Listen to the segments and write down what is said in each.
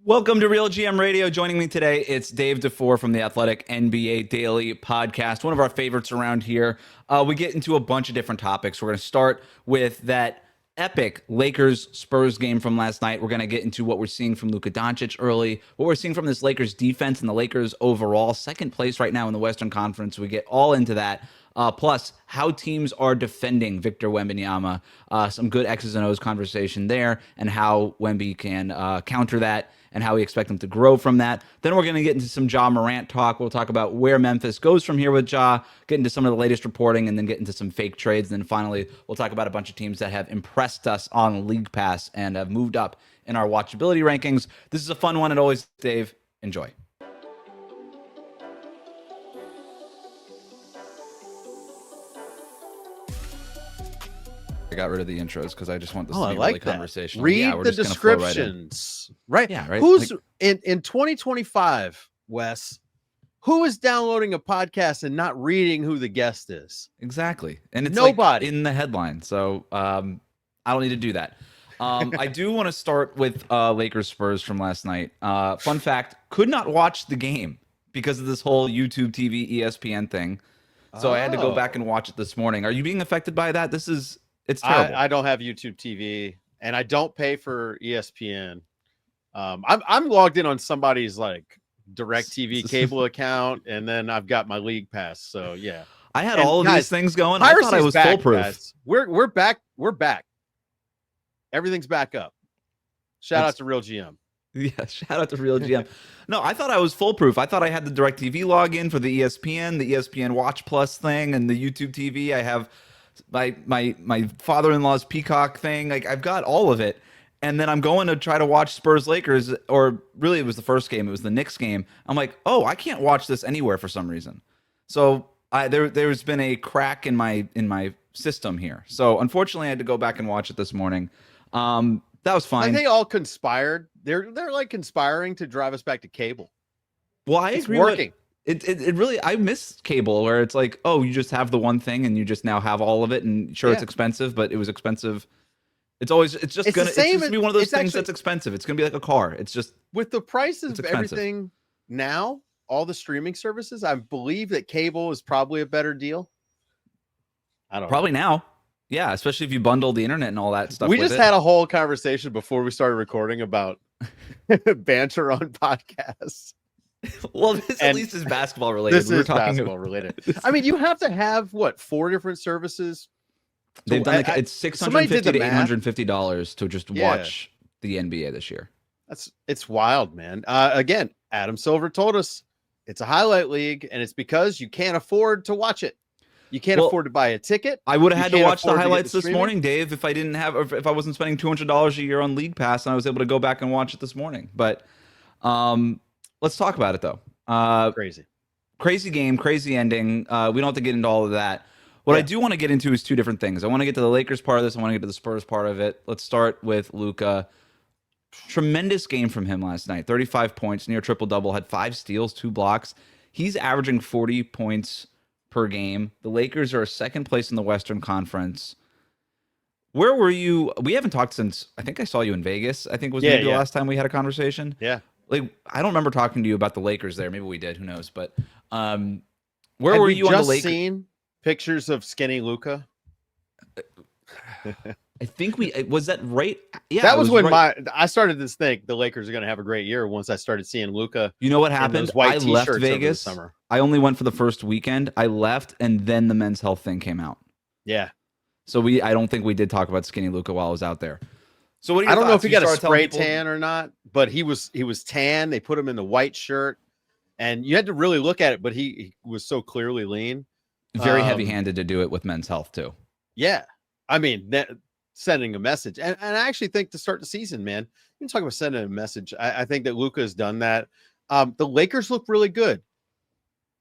Welcome to RealGM Radio. Joining me today, it's Dave DuFour from the Athletic NBA Daily Podcast, one of our favorites around here. We get into a bunch of different topics. We're going to start with that epic Lakers-Spurs game from last night. We're going to get into what we're seeing from Luka Doncic early, what we're seeing from this Lakers defense and the Lakers overall. Second place right now in the Western Conference. We get all into that. Plus, how teams are defending Victor Wembanyama. Some good X's and O's conversation there, and how Wemby can counter that, and how we expect them to grow from that. Then we're going to get into some Ja Morant talk. We'll talk about where Memphis goes from here with Ja, get into some of the latest reporting, and then get into some fake trades. And then finally, we'll talk about a bunch of teams that have impressed us on League Pass and have moved up in our watchability rankings. This is a fun one, and always, Dave, enjoy. I got rid of the intros because I just want this to be really conversational. Read the descriptions. Right. Yeah, right. Who's in 2025, Wes? Who is downloading a podcast and not reading who the guest is? Exactly. And it's nobody in the headline. So I don't need to do that. I do want to start with Lakers-Spurs from last night. Fun fact, could not watch the game because of this whole YouTube TV ESPN thing. So I had to go back and watch it this morning. Are you being affected by that? It's terrible. I don't have YouTube TV, and I don't pay for ESPN. I'm logged in on somebody's like DirecTV cable account, and then I've got my League Pass. So yeah, I had all of these things going. I thought I was foolproof. Guys. We're back. We're back. Everything's back up. Shout out to RealGM. Yeah, shout out to RealGM. No, I thought I was foolproof. I thought I had the DirecTV login for the ESPN Watch Plus thing, and the YouTube TV. I have my father-in-law's Peacock thing. Like, I've got all of it. And then I'm going to try to watch Spurs Lakers, or really it was the first game. It was the Knicks game. I'm like, oh, I can't watch this anywhere for some reason. So there's been a crack in my system here. So unfortunately, I had to go back and watch it this morning. That was fine. They all conspired. They're like conspiring to drive us back to cable. Well, I agree. Working. It really, I miss cable where it's like, oh, you just have the one thing and you just now have all of it, and sure, it's expensive, but it was expensive. It's just gonna be one of those things that's expensive. It's gonna be like a car. It's just with the prices of everything now, all the streaming services, I believe that cable is probably a better deal. I don't probably know. Now. Yeah, especially if you bundle the internet and all that stuff. We just had a whole conversation before we started recording about banter on podcasts. Well, this at least is basketball related. This is basketball related. I mean, you have to have 4 different services. They've done it's $650 to $850 to just watch the NBA this year. It's wild, man. Again, Adam Silver told us it's a highlight league, and it's because you can't afford to watch it. You can't afford to buy a ticket. I would have had to watch the highlights this morning, Dave, if I wasn't spending $200 a year on League Pass, and I was able to go back and watch it this morning. But let's talk about it, though. Crazy game, crazy ending. We don't have to get into all of that. What I do want to get into is two different things. I want to get to the Lakers part of this. I want to get to the Spurs part of it. Let's start with Luka. Tremendous game from him last night. 35 points, near triple-double, had 5 steals, 2 blocks. He's averaging 40 points per game. The Lakers are second place in the Western Conference. Where were you? We haven't talked since, I think I saw you in Vegas. I think was maybe the last time we had a conversation. Yeah. Like, I don't remember talking to you about the Lakers there. Maybe we did. Who knows? But where were you on the Lakers? Seen pictures of skinny Luka? I think was that right? Yeah, that was when I started to think the Lakers are going to have a great year once I started seeing Luka. You know what happened? I left Vegas. Summer. I only went for the first weekend. I left, and then the men's health thing came out. Yeah. So I don't think we did talk about skinny Luka while I was out there. So what are your I don't thoughts? know if he got a spray tan or not, but he was tan. They put him in the white shirt, and you had to really look at it. But he was so clearly lean. Very heavy-handed to do it with men's health too. Yeah, I mean sending a message, and I actually think to start the season, man, you can talk about sending a message. I think that Luka has done that. The Lakers look really good.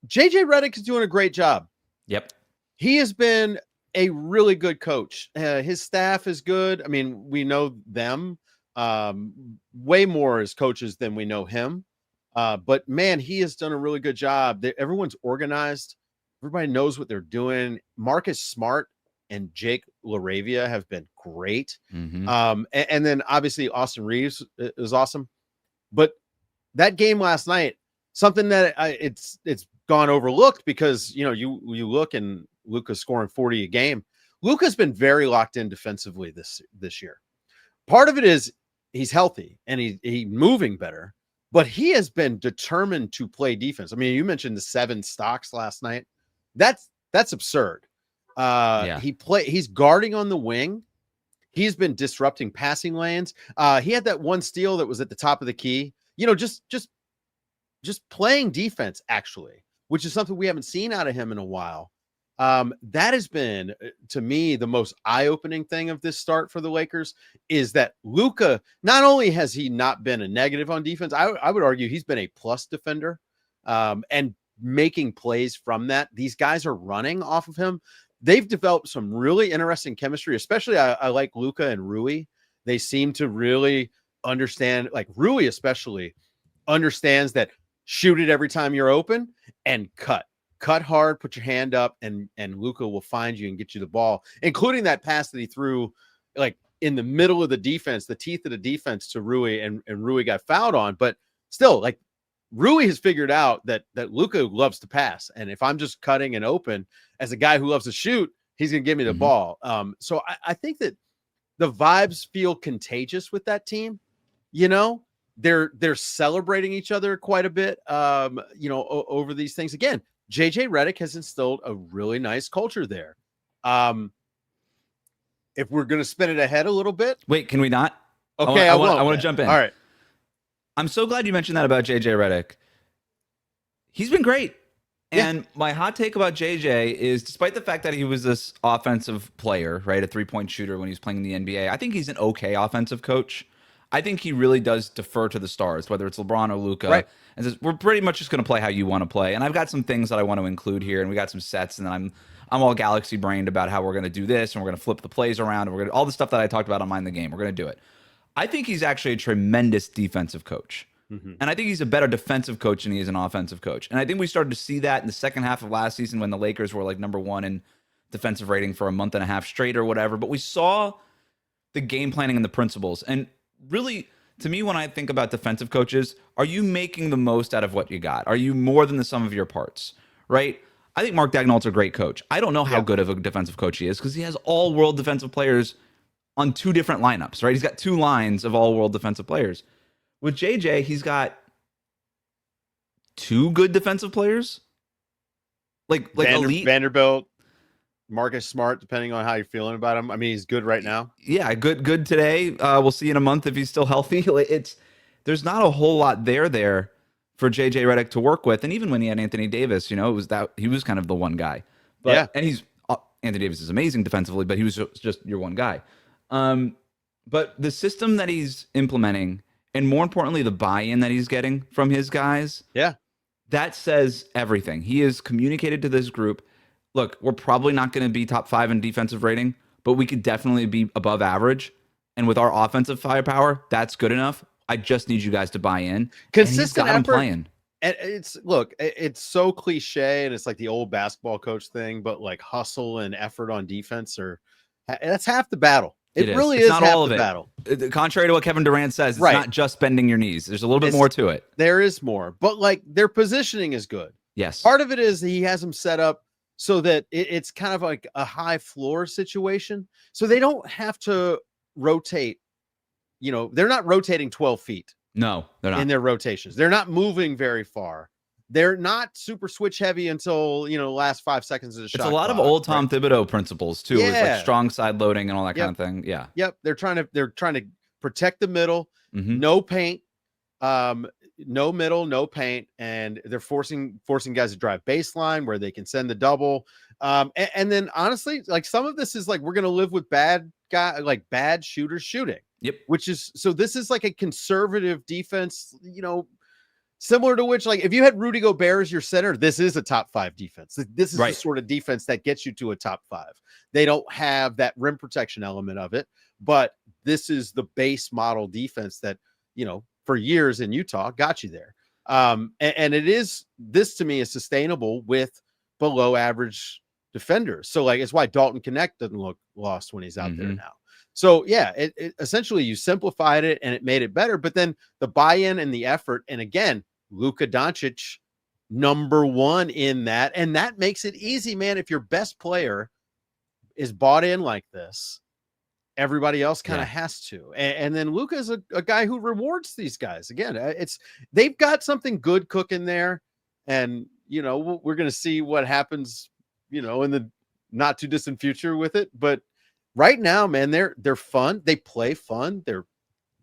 JJ Redick is doing a great job. Yep, he has been a really good coach. His staff is good. I mean, we know them way more as coaches than we know him. But man, he has done a really good job. Everyone's organized. Everybody knows what they're doing. Marcus Smart and Jake LaRavia have been great. Mm-hmm. And then obviously Austin Reaves is awesome. But that game last night, something that it's gone overlooked because you look and Luka's scoring 40 a game. Luka's been very locked in defensively this year. Part of it is he's healthy and he moving better, but he has been determined to play defense. I mean, you mentioned the 7 stocks last night. That's absurd. He's guarding on the wing. He's been disrupting passing lanes. He had that one steal that was at the top of the key. Just playing defense, actually, which is something we haven't seen out of him in a while. That has been, to me, the most eye-opening thing of this start for the Lakers is that Luka, not only has he not been a negative on defense, I would argue he's been a plus defender, and making plays from that. These guys are running off of him. They've developed some really interesting chemistry, especially I like Luka and Rui. They seem to really understand, like Rui especially understands that shoot it every time you're open and cut hard, put your hand up, and Luka will find you and get you the ball, including that pass that he threw like in the middle of the defense, the teeth of the defense to Rui, and Rui got fouled on. But still, like Rui has figured out that Luka loves to pass. And if I'm just cutting and open as a guy who loves to shoot, he's going to give me the ball. So I think that the vibes feel contagious with that team. They're celebrating each other quite a bit, over these things. Again, JJ Redick has instilled a really nice culture there. If we're going to spin it ahead a little bit. Wait, can we not? Okay, I want to jump in. All right. I'm so glad you mentioned that about JJ Redick. He's been great. And my hot take about JJ is, despite the fact that he was this offensive player, right, a 3-point shooter when he was playing in the NBA, I think he's an okay offensive coach. I think he really does defer to the stars, whether it's LeBron or Luka. Right. And says, we're pretty much just going to play how you want to play. And I've got some things that I want to include here, and we got some sets, and then I'm all galaxy brained about how we're going to do this, and we're going to flip the plays around, and we're going to all the stuff that I talked about on Mind the Game. We're going to do it. I think he's actually a tremendous defensive coach. And I think he's a better defensive coach than he is an offensive coach. And I think we started to see that in the second half of last season when the Lakers were like number 1 in defensive rating for a month and a half straight or whatever. But we saw the game planning and the principles. And really, to me, when I think about defensive coaches, are you making the most out of what you got? Are you more than the sum of your parts, right? I think Mark Daigneault's a great coach. I don't know how good of a defensive coach he is because he has all-world defensive players on 2 different lineups, right? He's got 2 lines of all-world defensive players. With JJ, he's got 2 good defensive players, like elite. Vanderbilt, Marcus Smart, depending on how you're feeling about him. I mean, he's good right now. Yeah, good today. We'll see in a month if he's still healthy. There's not a whole lot there for JJ Redick to work with, and even when he had Anthony Davis, it was that he was kind of the one guy. But and Anthony Davis is amazing defensively, but he was just your one guy. But the system that he's implementing, and more importantly, the buy-in that he's getting from his guys, that says everything. He has communicated to this group, look, we're probably not going to be top 5 in defensive rating, but we could definitely be above average. And with our offensive firepower, that's good enough. I just need you guys to buy in. Consistent effort. Playing. And it's so cliche, and it's like the old basketball coach thing, but like hustle and effort on defense that's half the battle. It really is not half all of the it. battle. Contrary to what Kevin Durant says, it's not just bending your knees. There's a little bit more to it. There is more, but like their positioning is good. Yes. Part of it is he has them set up so that it's kind of like a high floor situation. So they don't have to rotate. They're not rotating 12 feet. No, they're not. In their rotations. They're not moving very far. They're not super switch heavy until, last 5 seconds of the shot. It's a lot of old Tom Thibodeau principles too. It's like strong side loading and all that kind of thing. Yeah. Yep. They're trying to protect the middle, no paint, no middle, no paint. And they're forcing guys to drive baseline where they can send the double. And then honestly, like some of this is like, we're going to live with bad shooters shooting. Yep. So this is like a conservative defense, similar to which, like, if you had Rudy Gobert as your center, this is a top 5 defense. This is the sort of defense that gets you to a top 5. They don't have that rim protection element of it, but this is the base model defense that, for years in Utah got you there. And this to me is sustainable with below average defenders. So like, it's why Dalton Connect doesn't look lost when he's out there now. So yeah, it essentially you simplified it and it made it better. But then the buy-in and the effort, and again, Luka Doncic, number one in that, and that makes it easy, man. If your best player is bought in like this, everybody else kind of has to. And then Luka is a guy who rewards these guys. Again, they've got something good cooking there, and we're going to see what happens, in the not too distant future with it. But right now, man, they're fun. They play fun.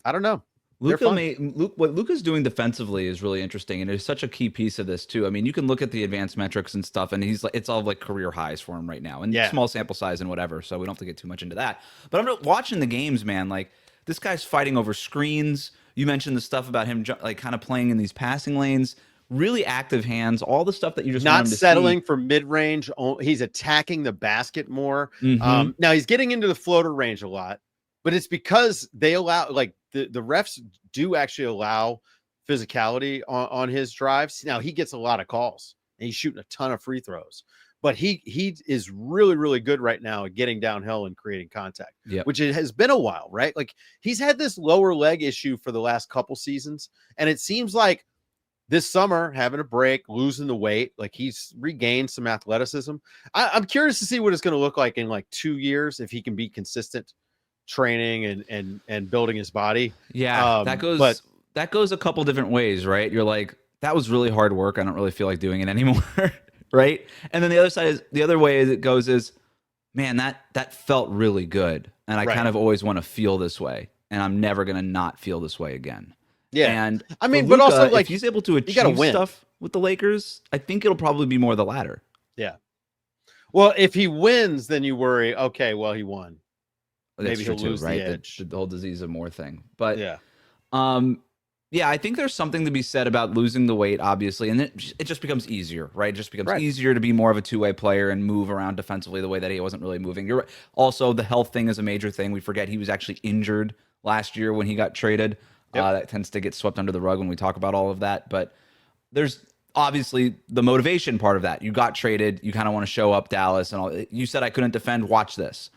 I don't know. What Luka's doing defensively is really interesting, and it's such a key piece of this too. I mean, you can look at the advanced metrics and stuff, and it's all like career highs for him right now, and small sample size and whatever. So we don't have to get too much into that. But I'm watching the games, man. Like, this guy's fighting over screens. You mentioned the stuff about him like kind of playing in these passing lanes, really active hands, all the stuff that you just not want him to settling see. For mid range. He's attacking the basket more. Mm-hmm. Now he's getting into the floater range a lot, but it's because they allow, like, the refs do actually allow physicality on his drives. Now he gets a lot of calls and he's shooting a ton of free throws, but he is really, really good right now at getting downhill and creating contact, which it has been a while, right? Like, he's had this lower leg issue for the last couple seasons. And it seems like this summer, having a break, losing the weight, like, he's regained some athleticism. I'm curious to see what it's going to look like in like 2 years, if he can be consistent training and building his body. That goes a couple different ways, right? You're like, that was really hard work. I don't really feel like doing it anymore. Right. And then the other way it goes is, man, that felt really good. And I kind of always want to feel this way. And I'm never going to not feel this way again. Yeah. And I mean, Luka, but also, like, if he's able to achieve stuff with the Lakers, I think it'll probably be more the latter. Yeah. Well, if he wins, then you worry, okay, well, he won. Maybe he'll lose the edge. The whole disease of more thing. But I think there's something to be said about losing the weight, obviously, and it just becomes easier, right? It just becomes easier to be more of a two-way player and move around defensively the way that he wasn't really moving. You're right. Also, the health thing is a major thing. We forget he was actually injured last year when he got traded. That tends to get swept under the rug when we talk about all of that. But there's obviously the motivation part of that. You got traded. You kind of want to show up Dallas. And all. You said I couldn't defend. Watch this.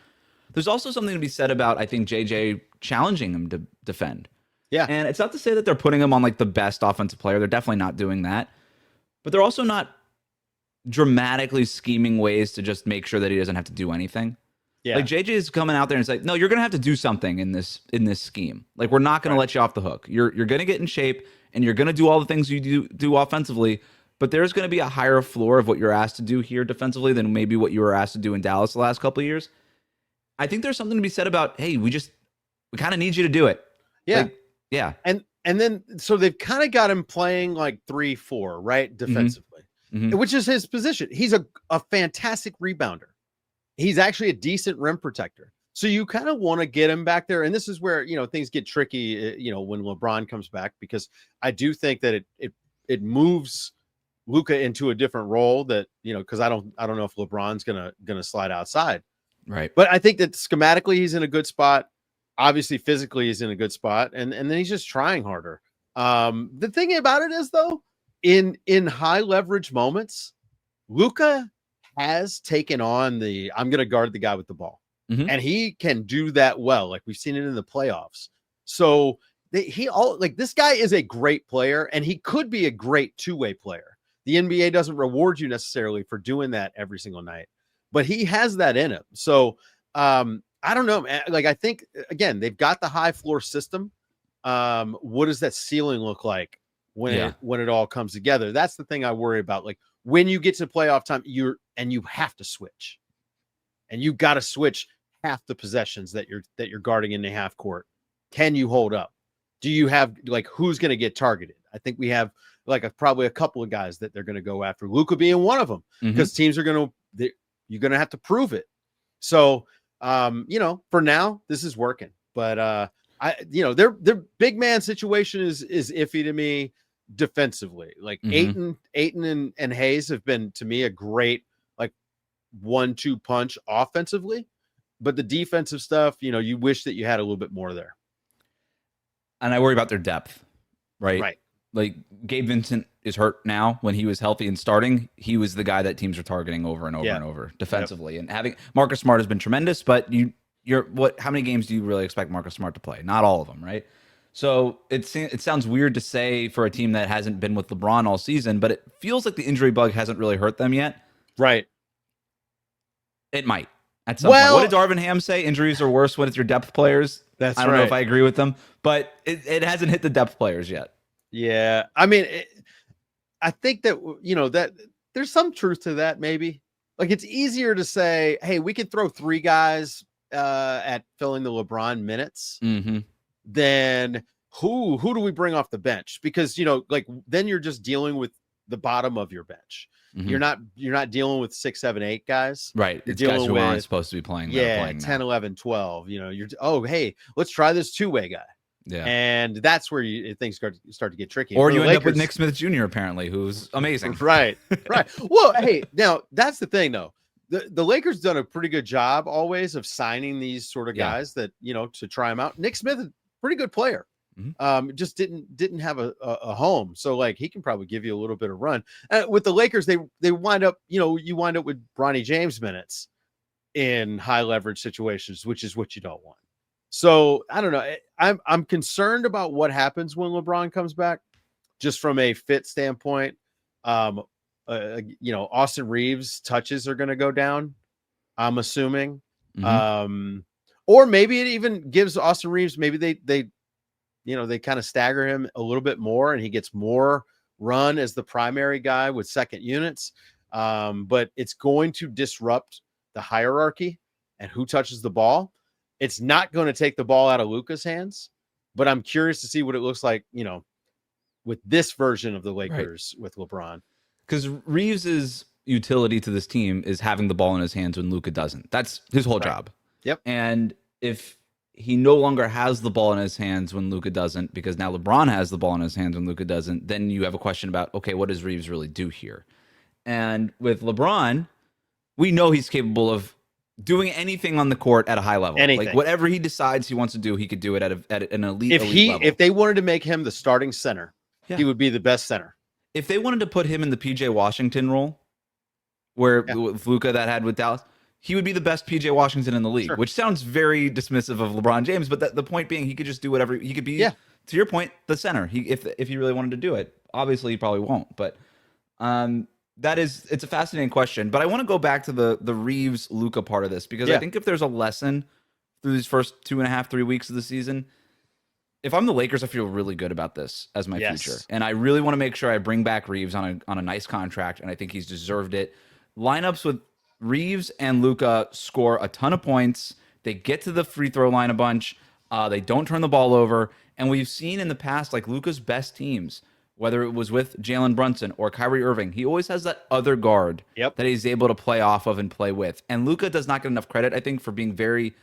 There's also something to be said about, I think, JJ challenging him to defend. Yeah. And it's not to say that they're putting him on like the best offensive player. They're definitely not doing that. But they're also not dramatically scheming ways to just make sure that he doesn't have to do anything. Yeah. Like, JJ is coming out there and it's like, no, you're going to have to do something in this scheme. Like, we're not going to let you off the hook. You're going to get in shape and you're going to do all the things you do offensively. But there's going to be a higher floor of what you're asked to do here defensively than maybe what you were asked to do in Dallas the last couple of years. I think there's something to be said about, hey, we kind of need you to do it. Yeah. Like, yeah. And then, so they've kind of got him playing like 3-4, right? Defensively, which is his position. He's a fantastic rebounder. He's actually a decent rim protector. So you kind of want to get him back there. And this is where, things get tricky, when LeBron comes back, because I do think that it moves Luka into a different role that, because I don't know if LeBron's going to slide outside. Right. But I think that schematically he's in a good spot. Obviously, physically he's in a good spot. And then he's just trying harder. The thing about it is, though, in high leverage moments, Luka has taken on I'm going to guard the guy with the ball. And he can do that well. Like, we've seen it in the playoffs. So this guy is a great player, and he could be a great two-way player. The NBA doesn't reward you necessarily for doing that every single night, but he has that in him. So I don't know, man. Like, I think, again, they've got the high floor system. What does that ceiling look like when it all comes together? That's the thing I worry about. Like, when you get to playoff time, you have to switch, and you got to switch half the possessions that you're guarding in the half court. Can you hold up? Do you have, like, who's going to get targeted? I think we have probably a couple of guys that they're going to go after, Luka being one of them, because teams are you're going to have to prove it. So, for now, this is working, but their big man situation is iffy to me defensively. Like, Ayton and Hayes have been, to me, a great, like, 1-2 punch offensively, but the defensive stuff, you wish that you had a little bit more there. And I worry about their depth, right? Right. Like, Gabe Vincent is hurt now. When he was healthy and starting, he was the guy that teams are targeting over and over and over defensively. And having Marcus Smart has been tremendous, but you how many games do you really expect Marcus Smart to play? Not all of them, right? So it sounds weird to say for a team that hasn't been with LeBron all season, but it feels like the injury bug hasn't really hurt them yet. Right. It might at some point. Well, What did Darvin Ham say? Injuries are worse when it's your depth players. That's I don't know right. if I agree with them, but it hasn't hit the depth players yet. Yeah. I mean, I think that, that there's some truth to that, maybe. Like, it's easier to say, hey, we can throw 3 guys at filling the LeBron minutes than who do we bring off the bench? Because, like, then you're just dealing with the bottom of your bench. You're not dealing with 6, 7, 8 guys. Right. You're it's dealing guys who with, aren't supposed to be playing. Yeah, playing 10, now. 11, 12. Hey, let's try this 2-way guy. Yeah. And that's where things start to get tricky. Or you end up with Nick Smith Jr., apparently, who's amazing. Right. Well, hey, now that's the thing, though. The Lakers done a pretty good job always of signing these sort of guys that, to try them out. Nick Smith is a pretty good player. Just didn't have a home. So, like, he can probably give you a little bit of run. With the Lakers, they wind up, you wind up with Bronny James minutes in high leverage situations, which is what you don't want. So I don't know. I'm concerned about what happens when LeBron comes back, just from a fit standpoint. Austin Reaves touches are going to go down, I'm assuming. Or maybe it even gives Austin Reaves, maybe they kind of stagger him a little bit more and he gets more run as the primary guy with second units. But it's going to disrupt the hierarchy and who touches the ball. It's not going to take the ball out of Luka's hands, but I'm curious to see what it looks like, with this version of the Lakers with LeBron. Because Reeves' utility to this team is having the ball in his hands when Luka doesn't. That's his whole job. Yep. And if he no longer has the ball in his hands when Luka doesn't, because now LeBron has the ball in his hands when Luka doesn't, then you have a question about, okay, what does Reeves really do here? And with LeBron, we know he's capable of doing anything on the court at a high level. Anything. Like, whatever he decides he wants to do, he could do it at an elite level. If they wanted to make him the starting center, he would be the best center. If they wanted to put him in the PJ Washington role, with Luka that had with Dallas, he would be the best PJ Washington in the league, which sounds very dismissive of LeBron James, but the point being, he could just do whatever. He could be, to your point, the center. If he really wanted to do it. Obviously, he probably won't, but it's a fascinating question. But I want to go back to the Reeves Luka part of this, because I think if there's a lesson through these first 2.5, 3 weeks of the season, if I'm the Lakers, I feel really good about this as my future. And I really want to make sure I bring back Reeves on a nice contract, and I think he's deserved it. Lineups with Reeves and Luka score a ton of points. They get to the free throw line a bunch. They don't turn the ball over. And we've seen in the past, like, Luka's best teams, whether it was with Jalen Brunson or Kyrie Irving, he always has that other guard that he's able to play off of and play with. And Luka does not get enough credit, I think, for being very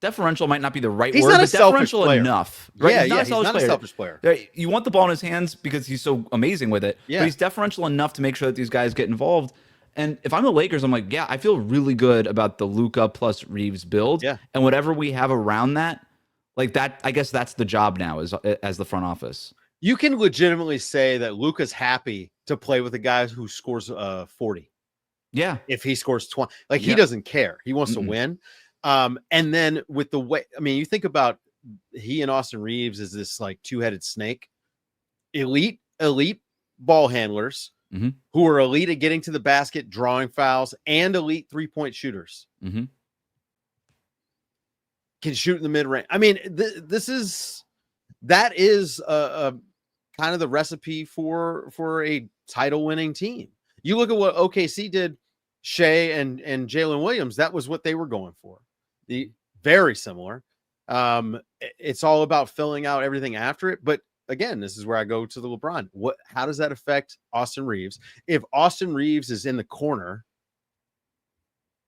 deferential. Might not be the right word, but deferential enough. Right? Yeah, he's not a selfish player. You want the ball in his hands because he's so amazing with it. But he's deferential enough to make sure that these guys get involved. And if I'm the Lakers, I'm like, I feel really good about the Luka plus Reeves build. Yeah. And whatever we have around that, like that, I guess that's the job now as the front office. You can legitimately say that Luka's happy to play with a guy who scores 40. Yeah. If he scores 20, like, he doesn't care. He wants to win. And then with the way, I mean, you think about he and Austin Reeves is this like two-headed snake, elite ball handlers who are elite at getting to the basket, drawing fouls, and elite 3-point shooters. Can shoot in the mid-range. I mean, that is a kind of the recipe for a title-winning team. You look at what OKC did, Shea and Jalen Williams. That was what they were going for. Very similar. It's all about filling out everything after it. But again, this is where I go to the LeBron. How does that affect Austin Reeves? If Austin Reeves is in the corner,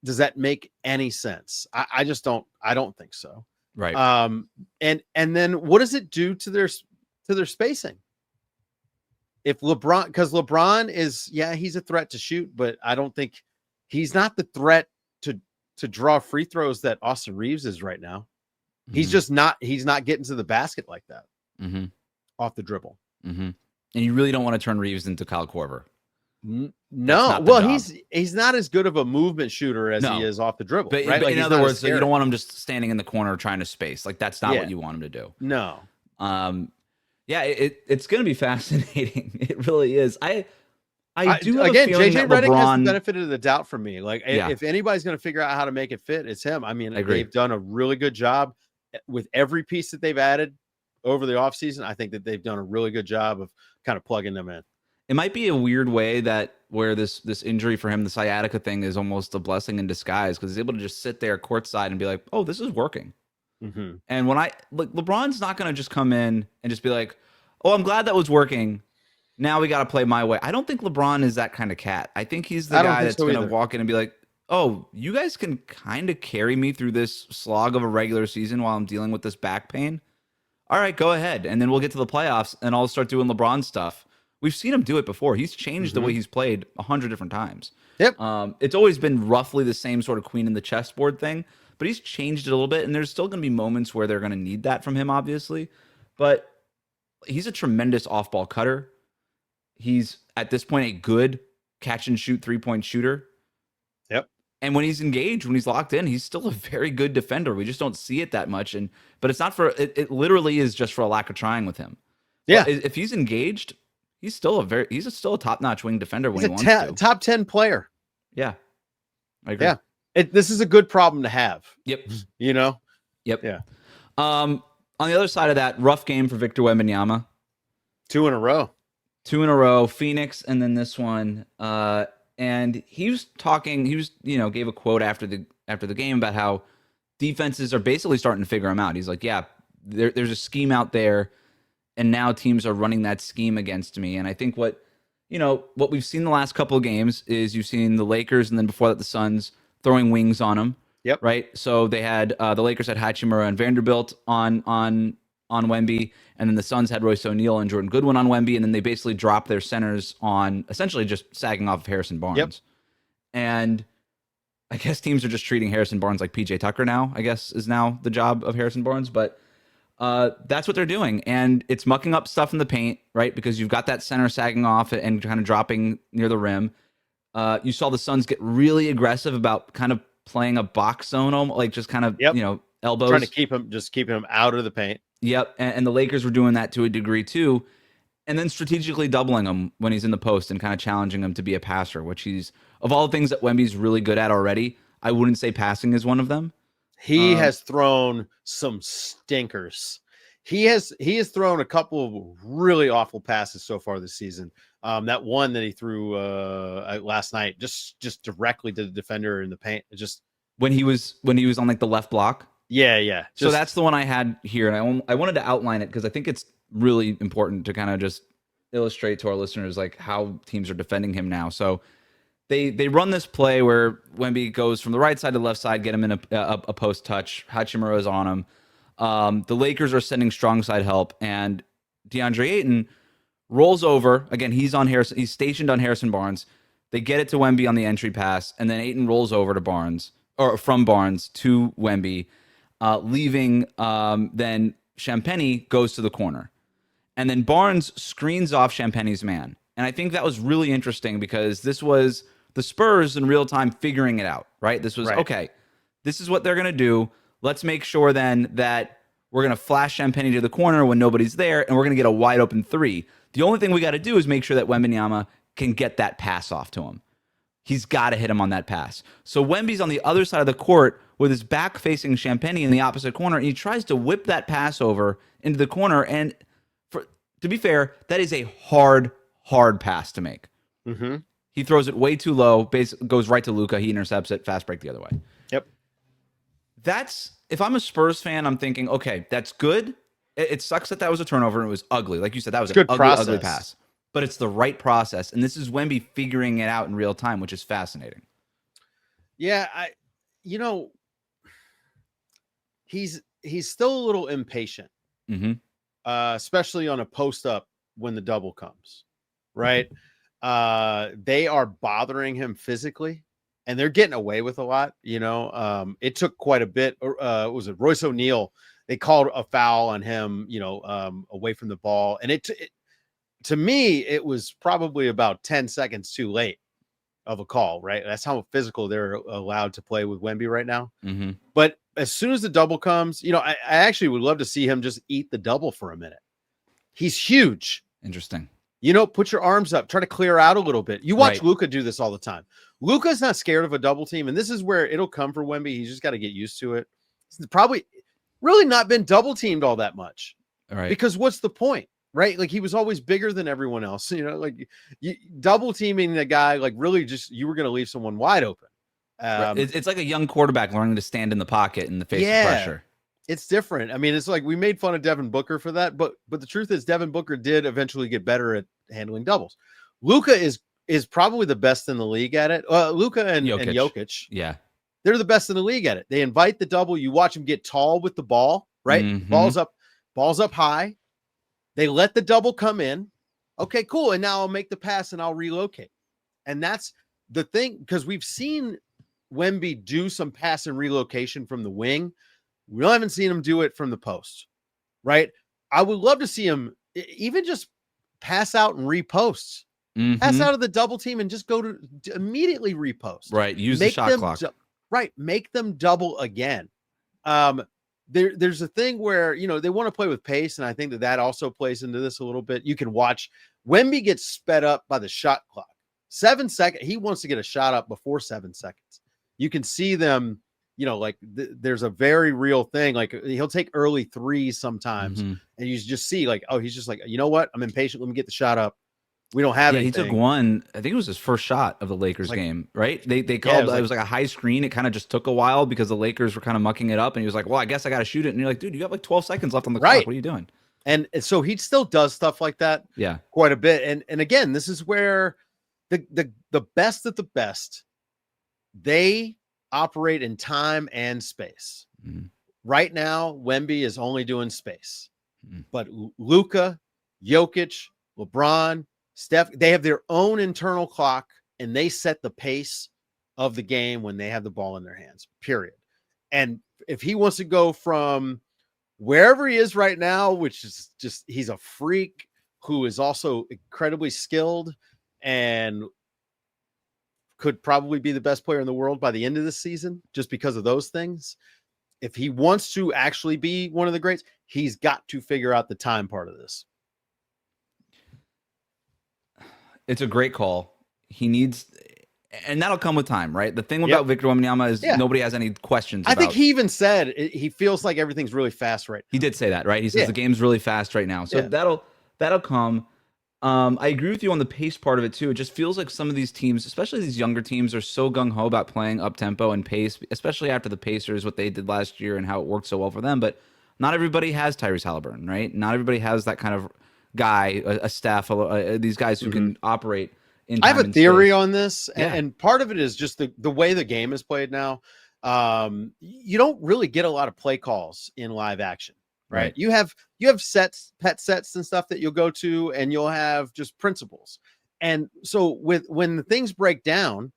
does that make any sense? I just don't. I don't think so. Right. And then what does it do to their spacing? If LeBron, because LeBron is, he's a threat to shoot, but I don't think he's not the threat to draw free throws that Austin Reeves is right now. He's just not. He's not getting to the basket like that off the dribble. And you really don't want to turn Reeves into Kyle Korver. No. Well, he's not as good of a movement shooter as he is off the dribble, but, right? But like in other words, you don't want him just standing in the corner trying to space. Like that's not what you want him to do. No. Yeah, it's going to be fascinating. It really is. I do have again, a feeling JJ that Redick has the LeBron benefit of the doubt from me. Like if anybody's going to figure out how to make it fit, it's him. I mean, they've done a really good job with every piece that they've added over the offseason. I think that they've done a really good job of kind of plugging them in. It might be a weird way where this injury for him, the sciatica thing, is almost a blessing in disguise because he's able to just sit there courtside and be like, "Oh, this is working." Mm-hmm. And when LeBron's not going to just come in and just be like, "Oh, I'm glad that was working. Now we got to play my way." I don't think LeBron is that kind of cat. I think he's the guy that's going to walk in and be like, "Oh, you guys can kind of carry me through this slog of a regular season while I'm dealing with this back pain. All right, go ahead, and then we'll get to the playoffs and I'll start doing LeBron stuff." We've seen him do it before. He's changed the way he's played 100 different times. Yep. It's always been roughly the same sort of queen in the chessboard thing, but he's changed it a little bit, and there's still going to be moments where they're going to need that from him, obviously. But he's a tremendous off-ball cutter. He's, at this point, a good catch-and-shoot three-point shooter. Yep. And when he's engaged, when he's locked in, he's still a very good defender. We just don't see it that much. But it's not for it literally is just for a lack of trying with him. Yeah. But if he's engaged, he's still a top-notch wing defender when he wants to. Top 10 player. Yeah. I agree. Yeah. This is a good problem to have. Yep. You know? Yep. Yeah. On the other side of that, rough game for Victor Wembanyama. 2 in a row. Phoenix, and then this one. And he was talking, gave a quote after the game about how defenses are basically starting to figure him out. He's like, yeah, there's a scheme out there, and now teams are running that scheme against me. And I think what we've seen the last couple of games is you've seen the Lakers, and then before that the Suns throwing wings on them. Yep. Right. So they had the Lakers had Hachimura and Vanderbilt on Wemby, and then the Suns had Royce O'Neal and Jordan Goodwin on Wemby, and then they basically dropped their centers on essentially just sagging off of Harrison Barnes. Yep. And I guess teams are just treating Harrison Barnes like PJ Tucker now, I guess is now the job of Harrison Barnes. But that's what they're doing. And it's mucking up stuff in the paint, right? Because you've got that center sagging off and kind of dropping near the rim. You saw the Suns get really aggressive about kind of playing a box zone, like just kind of, elbows. Trying to keep him out of the paint. Yep. And the Lakers were doing that to a degree too. And then strategically doubling him when he's in the post and kind of challenging him to be a passer, which he's, of all the things that Wemby's really good at already, I wouldn't say passing is one of them. He has thrown some stinkers. He has thrown a couple of really awful passes so far this season. That one that he threw last night, just directly to the defender in the paint. It just when he was on like the left block. Yeah. So that's the one I had here, and I wanted to outline it because I think it's really important to kind of just illustrate to our listeners like how teams are defending him now. So they run this play where Wemby goes from the right side to the left side, get him in a post touch. Hachimura is on him. The Lakers are sending strong side help, and DeAndre Ayton rolls over. Again, he's stationed on Harrison Barnes. They get it to Wemby on the entry pass, and then Ayton rolls over to Barnes, or from Barnes to Wemby, leaving. Then Champagnie goes to the corner. And then Barnes screens off Champagnie's man. And I think that was really interesting because this was the Spurs in real time figuring it out, right? This was, okay, this is what they're going to do. Let's make sure then that we're going to flash Champagnie to the corner when nobody's there, and we're going to get a wide open three. The only thing we got to do is make sure that Wembanyama can get that pass off to him. He's got to hit him on that pass. So Wemby's on the other side of the court with his back facing Champagnie in the opposite corner, and he tries to whip that pass over into the corner. And to be fair, that is a hard pass to make. Mm-hmm. He throws it way too low, goes right to Luka. He intercepts it, fast break the other way. Yep. If I'm a Spurs fan, I'm thinking, okay, that's good. It sucks that was a turnover and it was ugly. Like you said, that was an ugly pass. But it's the right process. And this is Wemby figuring it out in real time, which is fascinating. Yeah, he's still a little impatient. Mm-hmm. Especially on a post up when the double comes, right? They are bothering him physically, and they're getting away with a lot. It took quite a bit. Was it Royce O'Neal? They called a foul on him, away from the ball, and it to me, it was probably about 10 seconds too late of a call, right? That's how physical they're allowed to play with Wemby right now. Mm-hmm. But as soon as the double comes, I actually would love to see him just eat the double for a minute. He's huge. Interesting. Put your arms up, try to clear out a little bit. You watch Right. Luka do this all the time. Luka's not scared of a double team, and this is where it'll come for Wemby. He's just got to get used to it. He's probably really not been double teamed all that much. All right. Because what's the point, right? Like, he was always bigger than everyone else. Double teaming the guy, like, really just you were going to leave someone wide open. It's like a young quarterback learning to stand in the pocket in the face of pressure. It's different. I mean, it's like we made fun of Devin Booker for that, but the truth is Devin Booker did eventually get better at handling doubles. Luka is probably the best in the league at it. Luka and Jokic. Yeah. They're the best in the league at it. They invite the double. You watch them get tall with the ball, right? Mm-hmm. Balls up high. They let the double come in. Okay, cool. And now I'll make the pass and I'll relocate. And that's the thing, because we've seen Wemby do some pass and relocation from the wing. We haven't seen him do it from the post, right? I would love to see him even just pass out and repost. Mm-hmm. Pass out of the double team and just go to immediately repost. Right. Use the shot clock. Right. Make them double again. There's a thing where, they want to play with pace. And I think that also plays into this a little bit. You can watch Wemby get sped up by the shot clock. 7 seconds. He wants to get a shot up before 7 seconds. You can see them, there's a very real thing. Like, he'll take early threes sometimes. Mm-hmm. And you just see like, oh, he's just like, you know what? I'm impatient. Let me get the shot up. We don't have anything. He took one. I think it was his first shot of the Lakers game, right? They called it was like a high screen. It kind of just took a while because the Lakers were kind of mucking it up, and he was like, "Well, I guess I got to shoot it." And you're like, "Dude, you got like 12 seconds left on the clock. What are you doing?" And so he still does stuff like that, quite a bit. And again, this is where the best of the best, they operate in time and space. Mm-hmm. Right now, Wemby is only doing space, but Luka, Jokic, LeBron, Steph, they have their own internal clock, and they set the pace of the game when they have the ball in their hands, period. And if he wants to go from wherever he is right now, which is just, he's a freak who is also incredibly skilled and could probably be the best player in the world by the end of the season, just because of those things. If he wants to actually be one of the greats, he's got to figure out the time part of this. It's a great call. He needs, and that'll come with time, right? The thing about Victor Wembanyama is nobody has any questions about. I think he even said he feels like everything's really fast right now. He did say that, right? He says the game's really fast right now. So that'll come. I agree with you on the pace part of it too. It just feels like some of these teams, especially these younger teams, are so gung-ho about playing up-tempo and pace, especially after the Pacers, what they did last year and how it worked so well for them. But not everybody has Tyrese Halliburton, right? Not everybody has that kind of guy, a staff, these guys who can operate in time. I have a theory space on this, and part of it is just the way the game is played now. You don't really get a lot of play calls in live action, right? You have sets, pet sets and stuff that you'll go to, and you'll have just principles. And so when the things break down,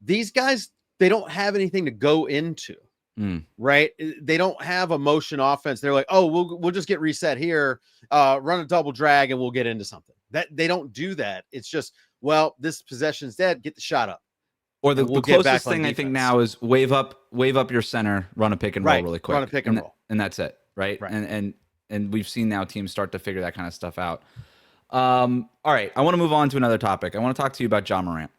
these guys, they don't have anything to go into. Right? They don't have a motion offense. They're like, oh, we'll just get reset here, run a double drag, and we'll get into something. That they don't do that. It's just, well, this possession's dead. Get the shot up. Or the closest thing I think now is wave up your center, run a pick and roll really quick. Run a pick and roll. And that's it. Right. And we've seen now teams start to figure that kind of stuff out. All right. I want to move on to another topic. I want to talk to you about Ja Morant.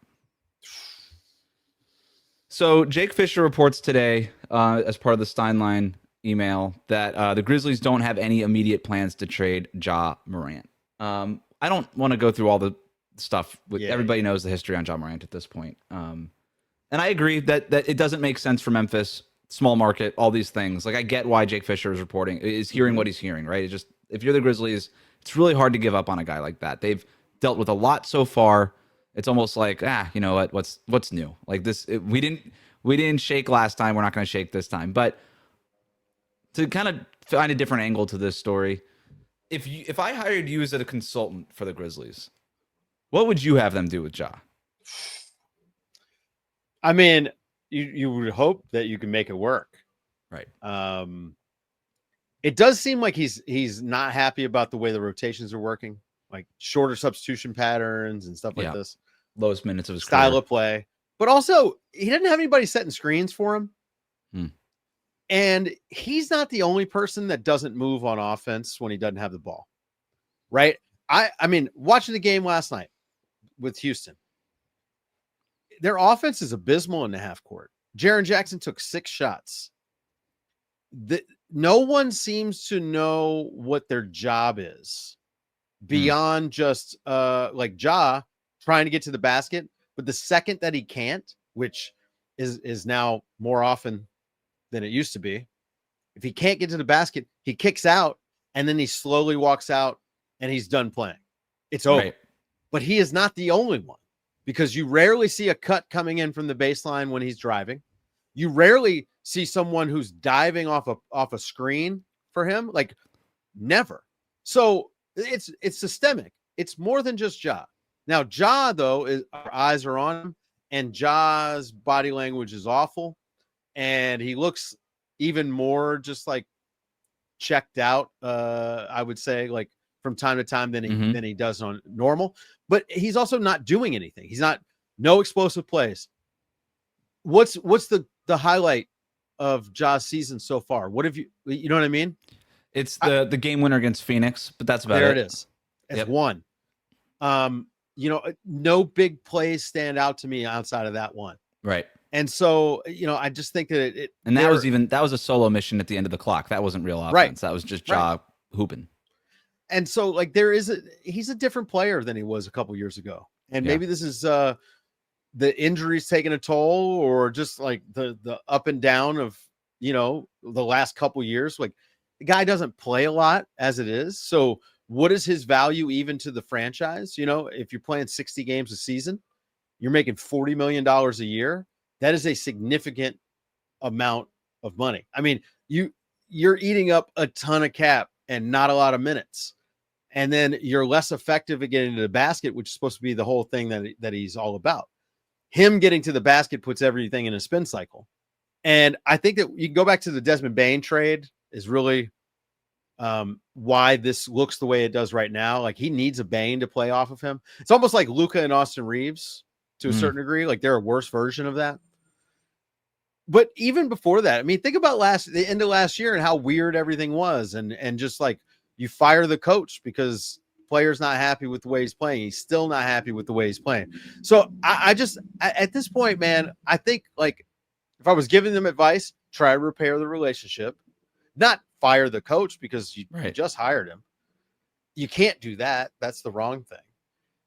So Jake Fisher reports today, as part of the Steinline email, that the Grizzlies don't have any immediate plans to trade Ja Morant. I don't want to go through all the stuff. Everybody knows the history on Ja Morant at this point. And I agree that it doesn't make sense for Memphis, small market, all these things. Like, I get why Jake Fisher is hearing what he's hearing, right? It's just, if you're the Grizzlies, it's really hard to give up on a guy like that. They've dealt with a lot so far. It's almost like, you know what? What's new? Like this, we didn't shake last time. We're not going to shake this time. But to kind of find a different angle to this story, if I hired you as a consultant for the Grizzlies, what would you have them do with Ja? I mean, you would hope that you can make it work, right? It does seem like he's not happy about the way the rotations are working. like shorter substitution patterns and stuff like this. Lowest minutes of his style career. of play. But also, he didn't have anybody setting screens for him. And he's not the only person that doesn't move on offense when he doesn't have the ball. Right? I mean, watching the game last night with Houston, their offense is abysmal in the half court. Jaren Jackson took 6 shots. No one seems to know what their job is beyond just like Ja trying to get to the basket. But the second that he can't, which is now more often than it used to be, if he can't get to the basket, he kicks out and then he slowly walks out and he's done playing. It's over. Right. But he is not the only one, because you rarely see a cut coming in from the baseline when he's driving. You rarely see someone who's diving off a screen for him, like never. So it's systemic. It's more than just Ja. Now, Ja, though, our eyes are on him, and Ja's body language is awful, and he looks even more just like checked out, I would say, like from time to time than he does on normal. But he's also not doing anything. He's not no explosive plays. What's the highlight of Ja's season so far? What have you know what I mean? It's the game winner against Phoenix, but that's about it. There it is. It's one. You know, no big plays stand out to me outside of that one. Right. And so, you know, I just think that that was a solo mission at the end of the clock. That wasn't real offense. Right. That was just Ja hooping. And so, like, he's a different player than he was a couple years ago. And maybe this is the injuries taking a toll, or just like the up and down of, you know, the last couple years. Like, the guy doesn't play a lot as it is. So what is his value even to the franchise? You know, if you're playing 60 games a season, you're making $40 million a year. That is a significant amount of money. I mean, you're eating up a ton of cap and not a lot of minutes. And then you're less effective at getting to the basket, which is supposed to be the whole thing that he's all about. Him getting to the basket puts everything in a spin cycle. And I think that you can go back to the Desmond Bane trade is really why this looks the way it does right now. Like, he needs a Bane to play off of him. It's almost like Luka and Austin Reaves to a certain degree. Like, they're a worse version of that. But even before that, I mean, think about the end of last year and how weird everything was. And just like, you fire the coach because player's not happy with the way he's playing. He's still not happy with the way he's playing. So I just, at this point, man, I think, like, if I was giving them advice, try to repair the relationship, not fire the coach because you just hired him. You can't do that. That's the wrong thing.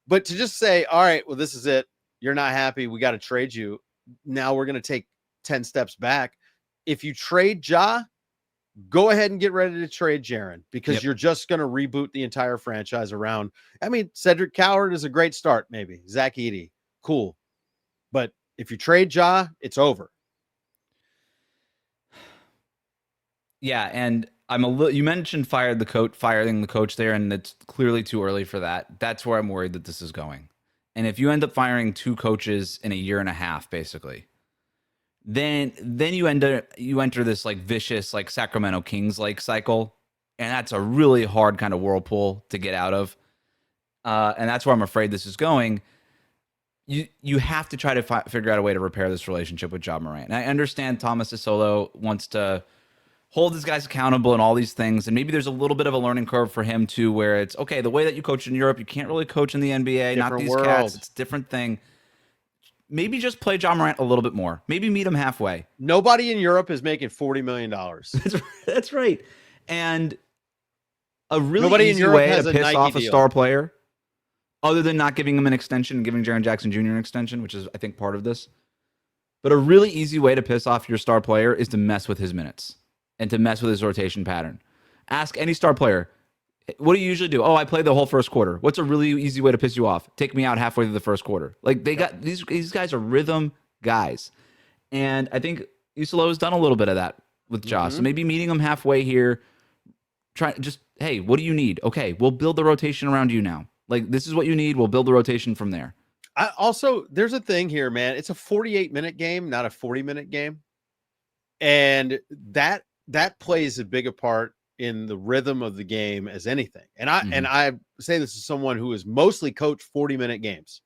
But to just say, all right, well, this is it. You're not happy. We got to trade you. Now we're going to take 10 steps back. If you trade Ja, go ahead and get ready to trade Jaren, because you're just going to reboot the entire franchise around. I mean, Cedric Coward is a great start, maybe. Zach Edey, cool. But if you trade Ja, it's over. Yeah, and you mentioned firing the coach there, and it's clearly too early for that. That's where I'm worried that this is going. And if you end up firing 2 coaches in a year and a half, basically, then you enter this like vicious, like Sacramento Kings like cycle, and that's a really hard kind of whirlpool to get out of. And that's where I'm afraid this is going. You have to try to figure out a way to repair this relationship with Ja Morant. And I understand Thomas Asolo wants to hold his guys accountable and all these things, and maybe there's a little bit of a learning curve for him too, where it's okay, the way that you coach in Europe, you can't really coach in the NBA. Not these cats. It's a different thing. Maybe just play Ja Morant a little bit more. Maybe meet him halfway. Nobody in Europe is making $40 million. That's right. And a really easy way to piss off a star player, other than not giving him an extension and giving Jaren Jackson Jr. an extension, which is, I think, part of this. But a really easy way to piss off your star player is to mess with his minutes and to mess with his rotation pattern. Ask any star player, what do you usually do? Oh, I play the whole first quarter. What's a really easy way to piss you off? Take me out halfway through the first quarter. Like, they got these guys are rhythm guys. And I think Isolo has done a little bit of that with Ja. So maybe meeting him halfway here, hey, what do you need? Okay, we'll build the rotation around you now. Like, this is what you need. We'll build the rotation from there. There's a thing here, man. It's a 48-minute game, not a 40-minute game. And that plays a bigger part in the rhythm of the game as anything. And I say this as someone who has mostly coached 40-minute games.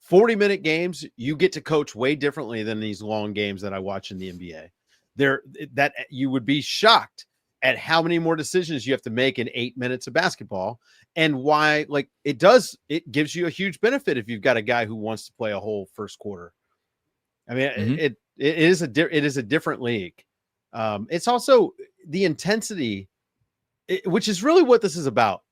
40-minute games, you get to coach way differently than these long games that I watch in the NBA. That you would be shocked at how many more decisions you have to make in 8 minutes of basketball, and why it gives you a huge benefit if you've got a guy who wants to play a whole first quarter. I mean, it is a different league. It's also the intensity, which is really what this is about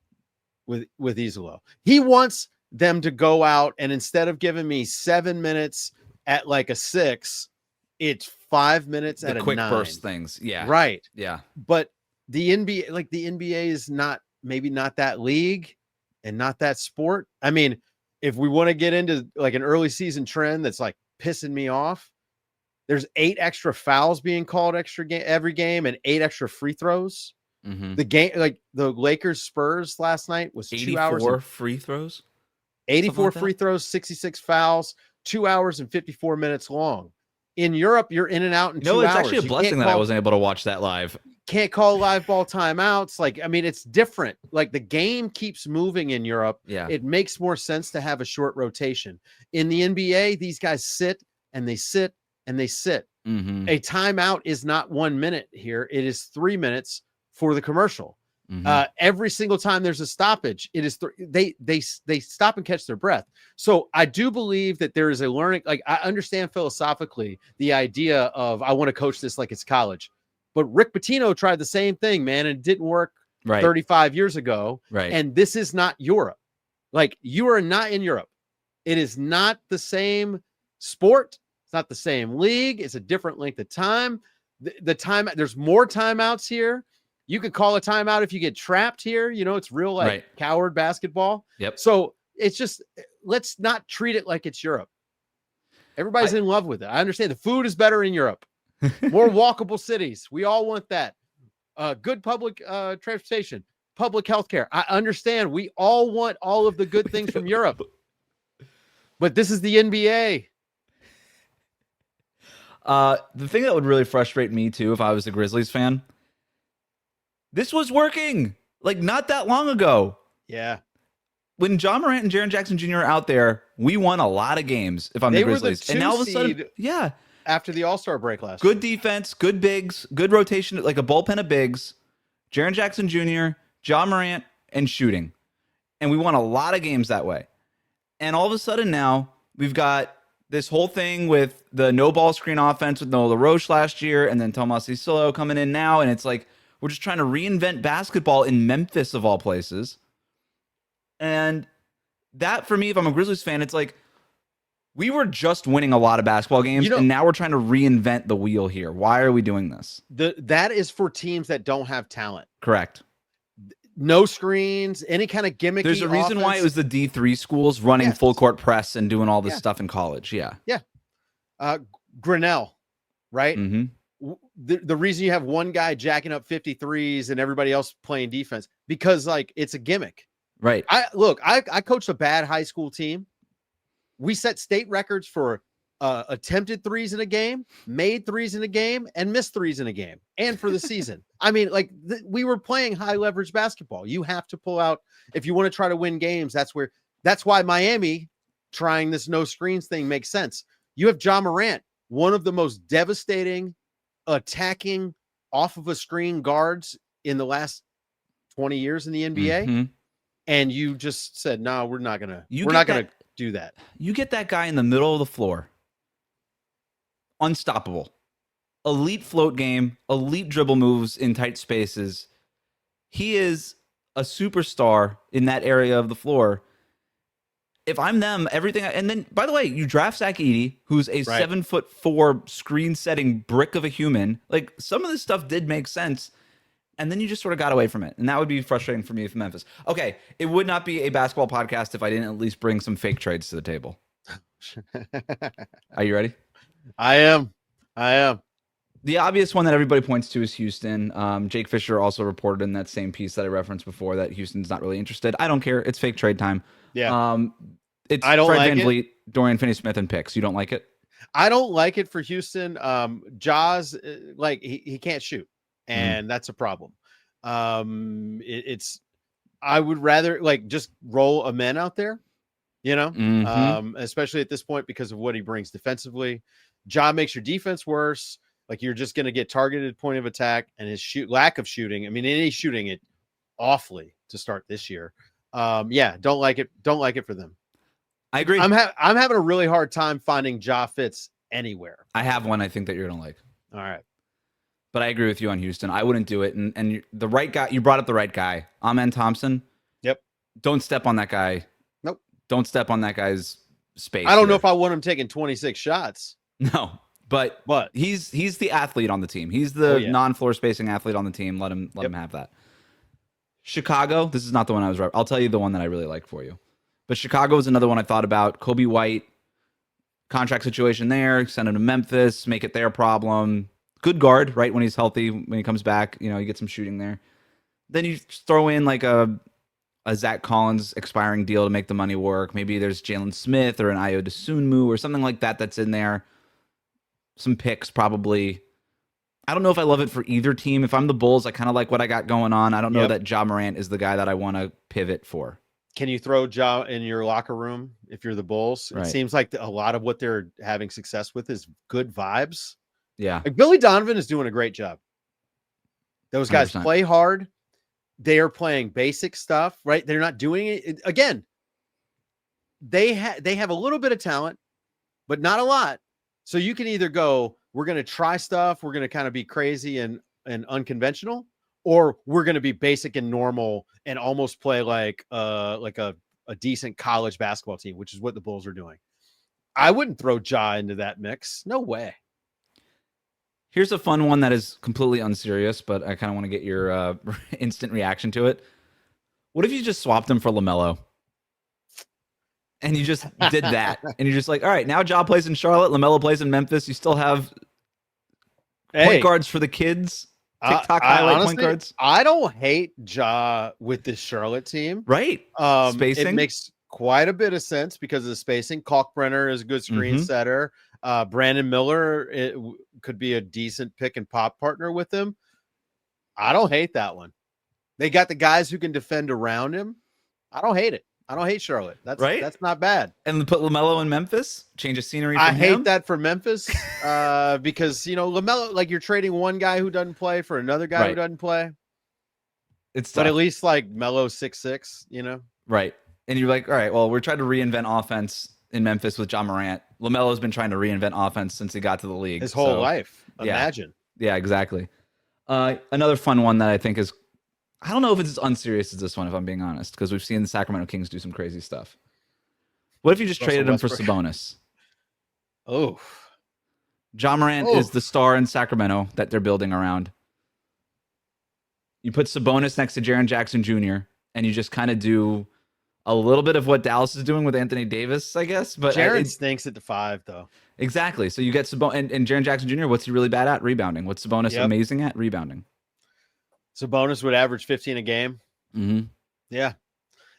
with Isolo. He wants them to go out, and instead of giving me 7 minutes at like a 6, it's 5 minutes at a 9. Quick burst things. Yeah. Right. Yeah. But the NBA is maybe not that league and not that sport. I mean, if we want to get into like an early season trend that's like pissing me off, there's 8 extra fouls being called every game and 8 extra free throws. The game, like the Lakers-Spurs last night, was 2 hours. 84 free throws? 84 free throws, 66 fouls, 2 hours and 54 minutes long. In Europe, you're in and out in 2 hours. No, it's actually a blessing that I wasn't able to watch that live. Can't call live ball timeouts. Like, I mean, it's different. Like, the game keeps moving in Europe. Yeah. It makes more sense to have a short rotation. In the NBA, these guys sit and they sit and they sit. A timeout is not 1 minute here. It is 3 minutes for the commercial. Every single time there's a stoppage, it is they stop and catch their breath. So I do believe that there is a learning. Like, I understand philosophically the idea of I want to coach this like it's college, but Rick Pitino tried the same thing, man, and it didn't work 35 years ago. Right. And this is not Europe. Like, you are not in Europe. It is not the same sport. It's not the same league. It's a different length of time. The time, there's more timeouts here. You could call a timeout if you get trapped here. You know, it's real coward basketball. Yep. So it's just, let's not treat it like it's Europe. Everybody's in love with it. I understand the food is better in Europe. More walkable cities. We all want that. Good public transportation, public health care. I understand. We all want all of the good things from Europe. But this is the NBA. The thing that would really frustrate me too, if I was a Grizzlies fan, this was working like not that long ago. Yeah. When Ja Morant and Jaren Jackson Jr. are out there, we won a lot of games if I'm the Grizzlies. And now all of a sudden, after the All-Star break last good defense, good bigs, good rotation, like a bullpen of bigs, Jaren Jackson Jr., Ja Morant, and shooting. And we won a lot of games that way. And all of a sudden now, we've got this whole thing with the no ball screen offense with Noah LaRoche last year, and then Tomas Isolo coming in now, and it's like we're just trying to reinvent basketball in Memphis of all places. And that, for me, if I'm a Grizzlies fan, it's like we were just winning a lot of basketball games, and now we're trying to reinvent the wheel here. Why are we doing this? That is for teams that don't have talent. Correct. No screens, any kind of gimmicky. There's a reason why it was the D3 schools running full court press and doing all this stuff in college. Yeah. Grinnell, right? The reason you have one guy jacking up 53s and everybody else playing defense, because like it's a gimmick. Right. I coached a bad high school team. We set state records for attempted threes in a game, made threes in a game, and missed threes in a game, and for the season. I mean, like we were playing high leverage basketball. You have to pull out if you want to try to win games. That's why Miami trying this no screens thing makes sense. You have Ja Morant, one of the most devastating attacking off of a screen guards in the last 20 years in the NBA. And you just said, no, we're not going to do that. You get that guy in the middle of the floor. Unstoppable. Elite float game, elite dribble moves in tight spaces. He is a superstar in that area of the floor. If I'm them, everything. And then, by the way, you draft Zach Edey, who's a 7'4" screen setting brick of a human. Like, some of this stuff did make sense. And then you just sort of got away from it. And that would be frustrating for me if Memphis. Okay, it would not be a basketball podcast if I didn't at least bring some fake trades to the table. Are you ready? I am. The obvious one that everybody points to is Houston. Jake Fisher also reported in that same piece that I referenced before that Houston's not really interested. I don't care. It's fake trade time. Yeah. It's I don't Fred like VanVleet, Dorian Finney-Smith, and picks. You don't like it? I don't like it for Houston. Jaws, like he can't shoot. And that's a problem. It's I would rather like just roll a man out there, especially at this point because of what he brings defensively. Ja makes your defense worse. Like you're just going to get targeted point of attack, and his lack of shooting. I mean, and he's shooting it awfully to start this year. Don't like it. Don't like it for them. I agree. I'm having a really hard time finding Ja fits anywhere. I have one I think that you're gonna like. All right. But I agree with you on Houston. I wouldn't do it. And the right guy, you brought up the right guy. Amen Thompson. Yep. Don't step on that guy. Nope. Don't step on that guy's space. I don't know if I want him taking 26 shots. No, but he's the athlete on the team. He's the non-floor spacing athlete on the team. Let him have that. Chicago, this is not the one I was right. I'll tell you the one that I really like for you. But Chicago is another one I thought about. Kobe White, contract situation there. Send him to Memphis, make it their problem. Good guard, right? When he's healthy, when he comes back, you get some shooting there. Then you throw in like a Zach Collins expiring deal to make the money work. Maybe there's Jalen Smith or an Ayo Dosunmu or something like that that's in there. Some picks probably. I don't know if I love it for either team. If I'm the Bulls, I kind of like what I got going on. I don't know that Ja Morant is the guy that I want to pivot for. Can you throw Ja in your locker room if you're the Bulls? Right. It seems like a lot of what they're having success with is good vibes. Yeah. Like Billy Donovan is doing a great job. Those guys 100%. Play hard. They are playing basic stuff, right? They're not doing it. Again, they have a little bit of talent, but not a lot. So you can either go, we're going to try stuff, we're going to kind of be crazy and unconventional, or we're going to be basic and normal and almost play like a decent college basketball team, which is what the Bulls are doing. I wouldn't throw Ja into that mix. No way. Here's a fun one that is completely unserious, but I kind of want to get your instant reaction to it. What if you just swapped him for LaMelo? And you just did that. And you're just like, all right, now Ja plays in Charlotte, LaMelo plays in Memphis. You still have point guards for the kids. TikTok highlight honestly, point guards. I don't hate Ja with this Charlotte team. Right. Spacing. It makes quite a bit of sense because of the spacing. Kalkbrenner is a good screen setter. Brandon Miller could be a decent pick and pop partner with him. I don't hate that one. They got the guys who can defend around him. I don't hate it. I don't hate Charlotte. That's right. That's not bad. And put LaMelo in Memphis, change of scenery. I hate that for Memphis because LaMelo, like you're trading one guy who doesn't play for another guy who doesn't play. It's tough. But at least like Melo 6'6", Right. And you're like, all right, well, we're trying to reinvent offense in Memphis with Ja Morant. LaMelo's been trying to reinvent offense since he got to the league. His whole life. Imagine. Yeah, exactly. Another fun one that I think is, I don't know if it's as unserious as this one, if I'm being honest, because we've seen the Sacramento Kings do some crazy stuff. What if you just traded him for Sabonis? Oh. Ja Morant is the star in Sacramento that they're building around. You put Sabonis next to Jaren Jackson Jr., and you just kind of do a little bit of what Dallas is doing with Anthony Davis, I guess. But Jaren stinks at the 5, though. Exactly. So you get Sabonis and Jaren Jackson Jr., what's he really bad at? Rebounding. What's Sabonis amazing at? Rebounding. Sabonis would average 15 a game. Mm-hmm. Yeah.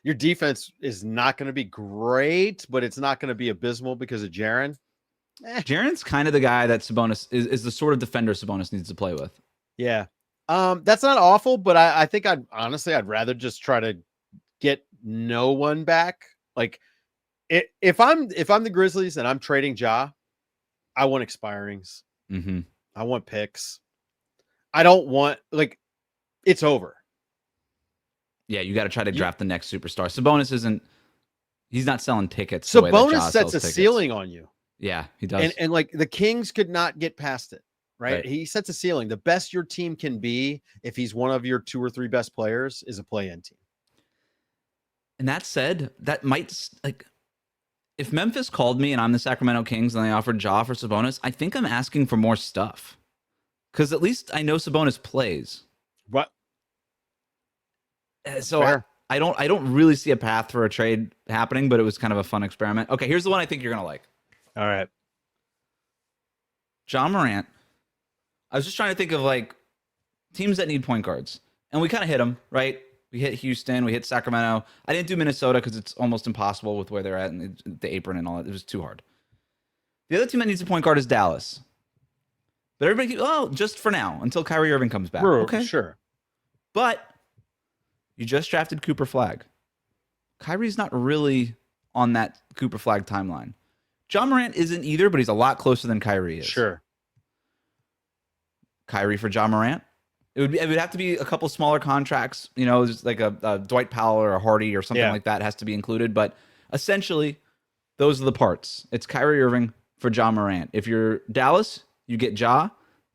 Your defense is not going to be great, but it's not going to be abysmal because of Jaren. Jaren's kind of the guy that Sabonis is the sort of defender Sabonis needs to play with. Yeah. That's not awful, but I think I'd rather just try to get no one back. Like if I'm the Grizzlies and I'm trading Ja, I want expirings. Mm-hmm. I want picks. I don't want it's over. Yeah, you got to try to draft the next superstar. Sabonis he's not selling tickets. Sabonis sets a ceiling on you. Yeah, he does. And like the Kings could not get past it, right? He sets a ceiling. The best your team can be if he's one of your 2 or 3 best players is a play-in team. And that said, that might if Memphis called me and I'm the Sacramento Kings and they offered Ja for Sabonis, I think I'm asking for more stuff. Because at least I know Sabonis plays. What? So I don't really see a path for a trade happening, but it was kind of a fun experiment. Okay, here's the one I think you're gonna like. All right. Ja Morant. I was just trying to think of teams that need point guards. And we kind of hit them, right? We hit Houston, we hit Sacramento. I didn't do Minnesota because it's almost impossible with where they're at and the apron and all that. It was too hard. The other team that needs a point guard is Dallas. But everybody, just for now, until Kyrie Irving comes back. Okay, sure. But you just drafted Cooper Flag. Kyrie's not really on that Cooper Flag timeline. Ja Morant isn't either, but he's a lot closer than Kyrie is. Sure. Kyrie for Ja Morant? It would have to be a couple smaller contracts, just like a Dwight Powell or a Hardy or something like that has to be included. But essentially, those are the parts. It's Kyrie Irving for Ja Morant. If you're Dallas, you get Ja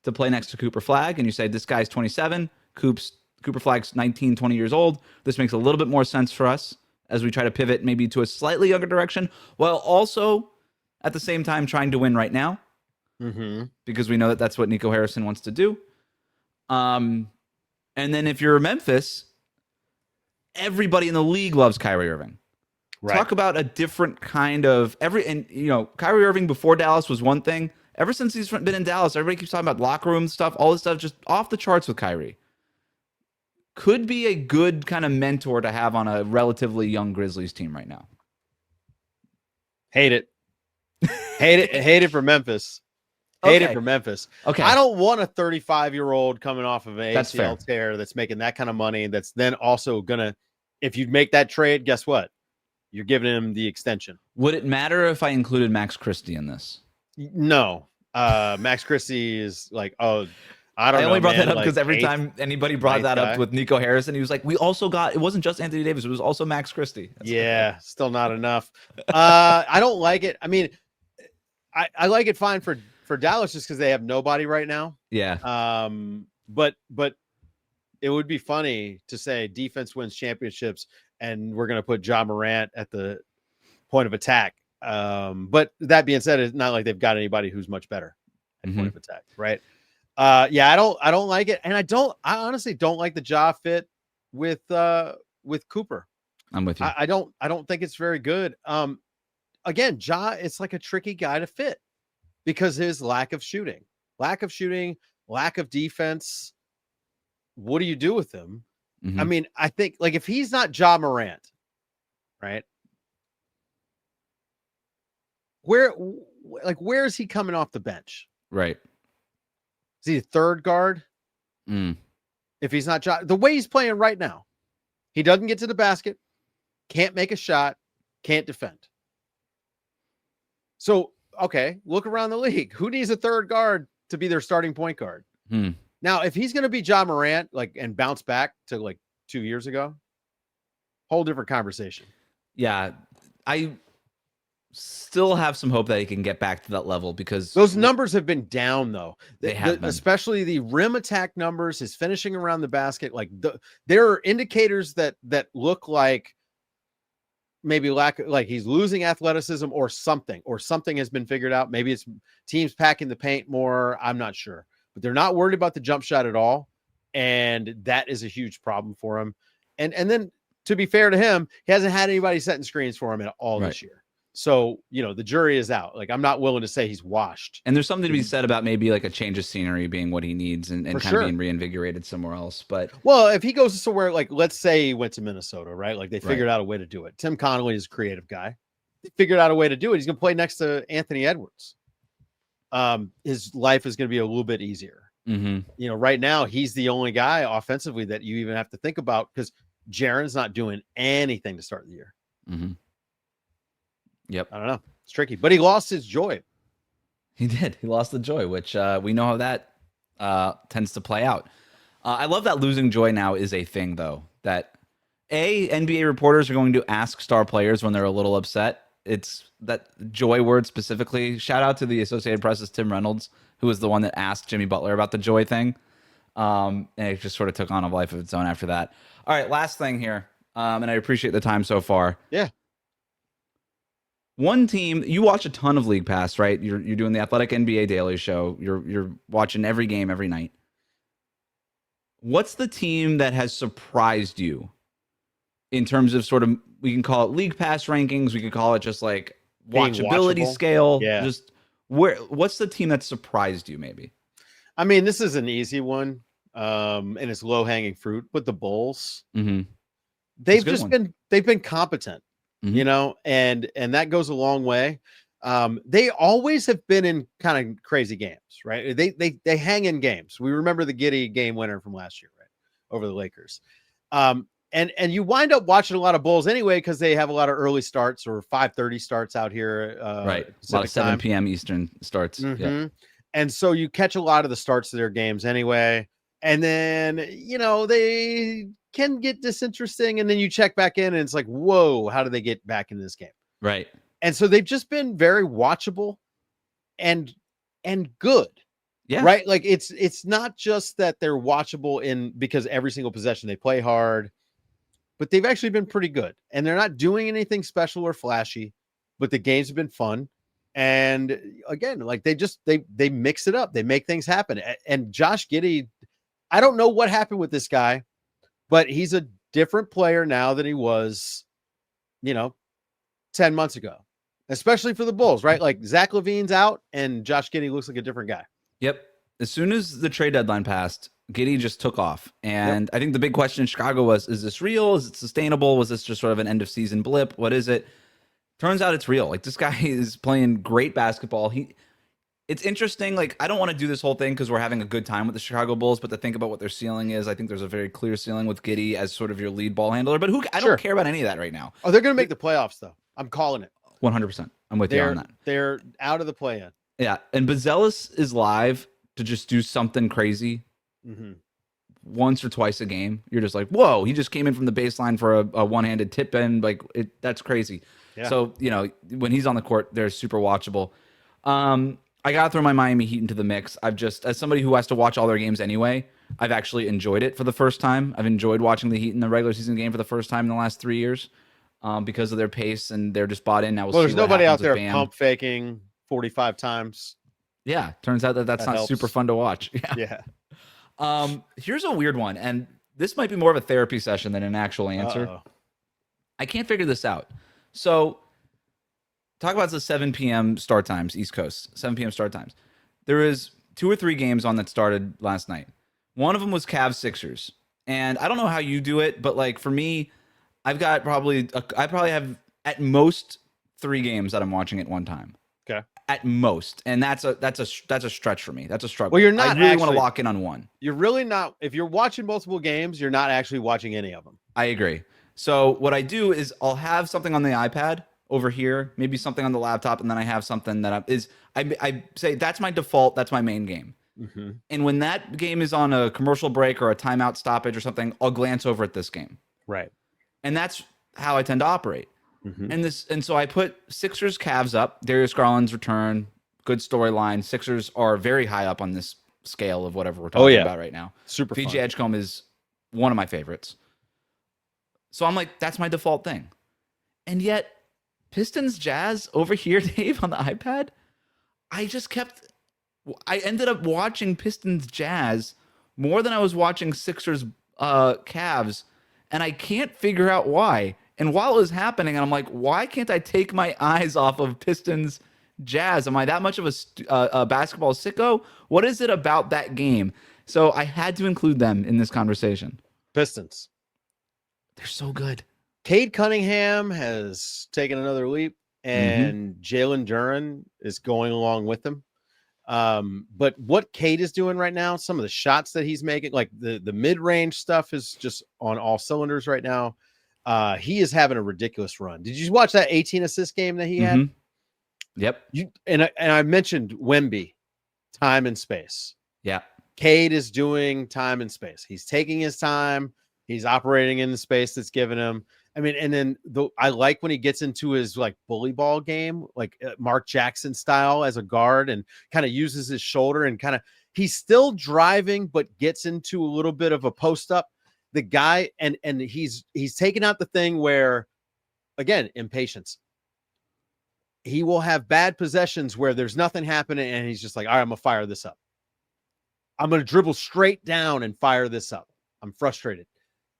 to play next to Cooper Flag, and you say, this guy's 27, Cooper Flag's 19, 20 years old. This makes a little bit more sense for us as we try to pivot maybe to a slightly younger direction, while also at the same time trying to win right now, because we know that that's what Nico Harrison wants to do. And then if you're Memphis, everybody in the league loves Kyrie Irving. Right. Talk about a different kind of Kyrie Irving before Dallas was one thing. Ever since he's been in Dallas, everybody keeps talking about locker room stuff, all this stuff, just off the charts with Kyrie. Could be a good kind of mentor to have on a relatively young Grizzlies team right now. Hate it. Hate it for Memphis. Hate it for Memphis. Okay. I don't want a 35-year-old coming off of an ACL tear that's making that kind of money. That's then also gonna, if you make that trade, guess what? You're giving him the extension. Would it matter if I included Max Christie in this? No. Max Christie is like, I only brought that up because every time anybody brought that up with Nico Harrison, he was like, we also got, it wasn't just Anthony Davis, it was also Max Christie. That's still not enough. I don't like it. I mean, I like it fine for Dallas just because they have nobody right now. Yeah. But it would be funny to say defense wins championships and we're going to put Ja Morant at the point of attack. But that being said, it's not like they've got anybody who's much better at point of attack, right? I don't like it, and I honestly don't like the Ja fit with Cooper. I'm with you. I don't think it's very good. Again, Ja, it's like a tricky guy to fit because his lack of shooting, lack of defense. What do you do with him? I mean, I think like if he's not Ja Morant, right? Where is he coming off the bench? Right. Is he a third guard? If he's not the way he's playing right now, he doesn't get to the basket, can't make a shot, can't defend. So, okay, look around the league. Who needs a third guard to be their starting point guard? Now, if he's going to be Ja Morant, and bounce back to 2 years ago, whole different conversation. Yeah, I still have some hope that he can get back to that level because those numbers have been down though. They have been. Especially the rim attack numbers, his finishing around the basket. There are indicators that look like maybe he's losing athleticism or something has been figured out. Maybe it's teams packing the paint more. I'm not sure, but they're not worried about the jump shot at all. And that is a huge problem for him. And then to be fair to him, he hasn't had anybody setting screens for him at all this year. So, the jury is out. I'm not willing to say he's washed. And there's something to be said about maybe a change of scenery being what he needs and kind of being reinvigorated somewhere else. But if he goes somewhere, let's say he went to Minnesota, right? They figured out a way to do it. Tim Connolly is a creative guy. They figured out a way to do it. He's going to play next to Anthony Edwards. His life is going to be a little bit easier. Right now he's the only guy offensively that you even have to think about because Jaren's not doing anything to start the year. Yep. I don't know. It's tricky, but he lost his joy. He did. He lost the joy, which we know how that tends to play out. I love that losing joy now is a thing, though, that NBA reporters are going to ask star players when they're a little upset. It's that joy word specifically. Shout out to the Associated Press's Tim Reynolds, who was the one that asked Jimmy Butler about the joy thing. And it just sort of took on a life of its own after that. All right, last thing here. And I appreciate the time so far. Yeah. One team, you watch a ton of League Pass, right? You're doing the Athletic NBA Daily Show. You're watching every game every night. What's the team that has surprised you in terms of sort of, we can call it League Pass rankings, we could call it just watchability scale. Yeah. Just what's the team that surprised you maybe? I mean, this is an easy one. And it's low hanging fruit, but the Bulls, they've been competent. And that goes a long way. They always have been in kind of crazy games, right? They hang in games. We remember the Giddey game winner from last year, right? over the Lakers. And you wind up watching a lot of Bulls anyway because they have a lot of early starts or 5:30 starts out here. Right, a lot of 7 p.m. Eastern starts. Yeah. And so you catch a lot of the starts of their games anyway. And then, they can get disinteresting. And then you check back in and it's like, whoa, how do they get back in this game? Right. And so they've just been very watchable and good. Yeah. Right. Like it's not just that they're watchable because every single possession they play hard, but they've actually been pretty good. And they're not doing anything special or flashy, but the games have been fun. And again, like they mix it up. They make things happen. And Josh Giddey, I don't know what happened with this guy, but he's a different player now than he was, 10 months ago, especially for the Bulls, right? Like Zach LaVine's out and Josh Giddey looks like a different guy. Yep. As soon as the trade deadline passed, Giddey just took off. And I think the big question in Chicago was, is this real? Is it sustainable? Was this just sort of an end of season blip? What is it? Turns out it's real. Like this guy is playing great basketball. It's interesting. Like I don't want to do this whole thing because we're having a good time with the Chicago Bulls, but to think about what their ceiling is, I think there's a very clear ceiling with Giddey as sort of your lead ball handler. But I don't care about any of that right now. Oh, they're going to make the playoffs though. I'm calling it. 100%. I'm with you on that. They're out of the play-in. Yeah, and Bazelis is live to just do something crazy. Once or twice a game. You're just like, whoa, he just came in from the baseline for a one-handed tip in. Like that's crazy. Yeah. So, when he's on the court, they're super watchable. I got to throw my Miami Heat into the mix. As somebody who has to watch all their games anyway, I've actually enjoyed it for the first time. I've enjoyed watching the Heat in the regular season game for the first time in the last 3 years because of their pace, and they're just bought in. Now there's nobody out there pump faking 45 times. Yeah, turns out that's not helps. Super fun to watch. Yeah. Here's a weird one, and this might be more of a therapy session than an actual answer. Uh-oh. I can't figure this out. So, talk about the 7 p.m. start times, East Coast, 7 p.m. start times. There is 2 or 3 games on that started last night. One of them was Cavs Sixers, and I don't know how you do it, but like for me, I probably have at most 3 games that I'm watching at one time. Okay. At most, and that's a stretch for me. That's a struggle. Well, you're not. I really want to lock in on one. You're really not. If you're watching multiple games, you're not actually watching any of them. I agree. So what I do is I'll have something on the iPad over here, maybe something on the laptop, and then I have something that I say that's my default. That's my main game. And when that game is on a commercial break or a timeout stoppage or something, I'll glance over at this game. Right. And that's how I tend to operate. And so I put Sixers Cavs up. Darius Garland's return, good storyline. Sixers are very high up on this scale of whatever we're talking about right now. Super PJ fun. Edgecombe is one of my favorites. So I'm like, that's my default thing. And yet, Pistons Jazz over here, Dave, on the iPad, I ended up watching Pistons Jazz more than I was watching Sixers Cavs, and I can't figure out why. And while it was happening, I'm like, why can't I take my eyes off of Pistons Jazz? Am I that much of a basketball sicko? What is it about that game? So I had to include them in this conversation. Pistons. They're so good. Cade Cunningham has taken another leap, and Jalen Duren is going along with them. But what Cade is doing right now, some of the shots that he's making, like the mid-range stuff is just on all cylinders right now. He is having a ridiculous run. Did you watch that 18 assist game that he had? Yep. And I mentioned Wemby, time and space. Yeah. Cade is doing time and space. He's taking his time. He's operating in the space that's given him. I mean, and then I like when he gets into his like bully ball game, like Mark Jackson style as a guard, and kind of uses his shoulder and he's still driving, but gets into a little bit of a post up. The guy, and he's taken out the thing where, again, impatience. He will have bad possessions where there's nothing happening, and he's just like, all right, I'm going to fire this up. I'm going to dribble straight down and fire this up. I'm frustrated.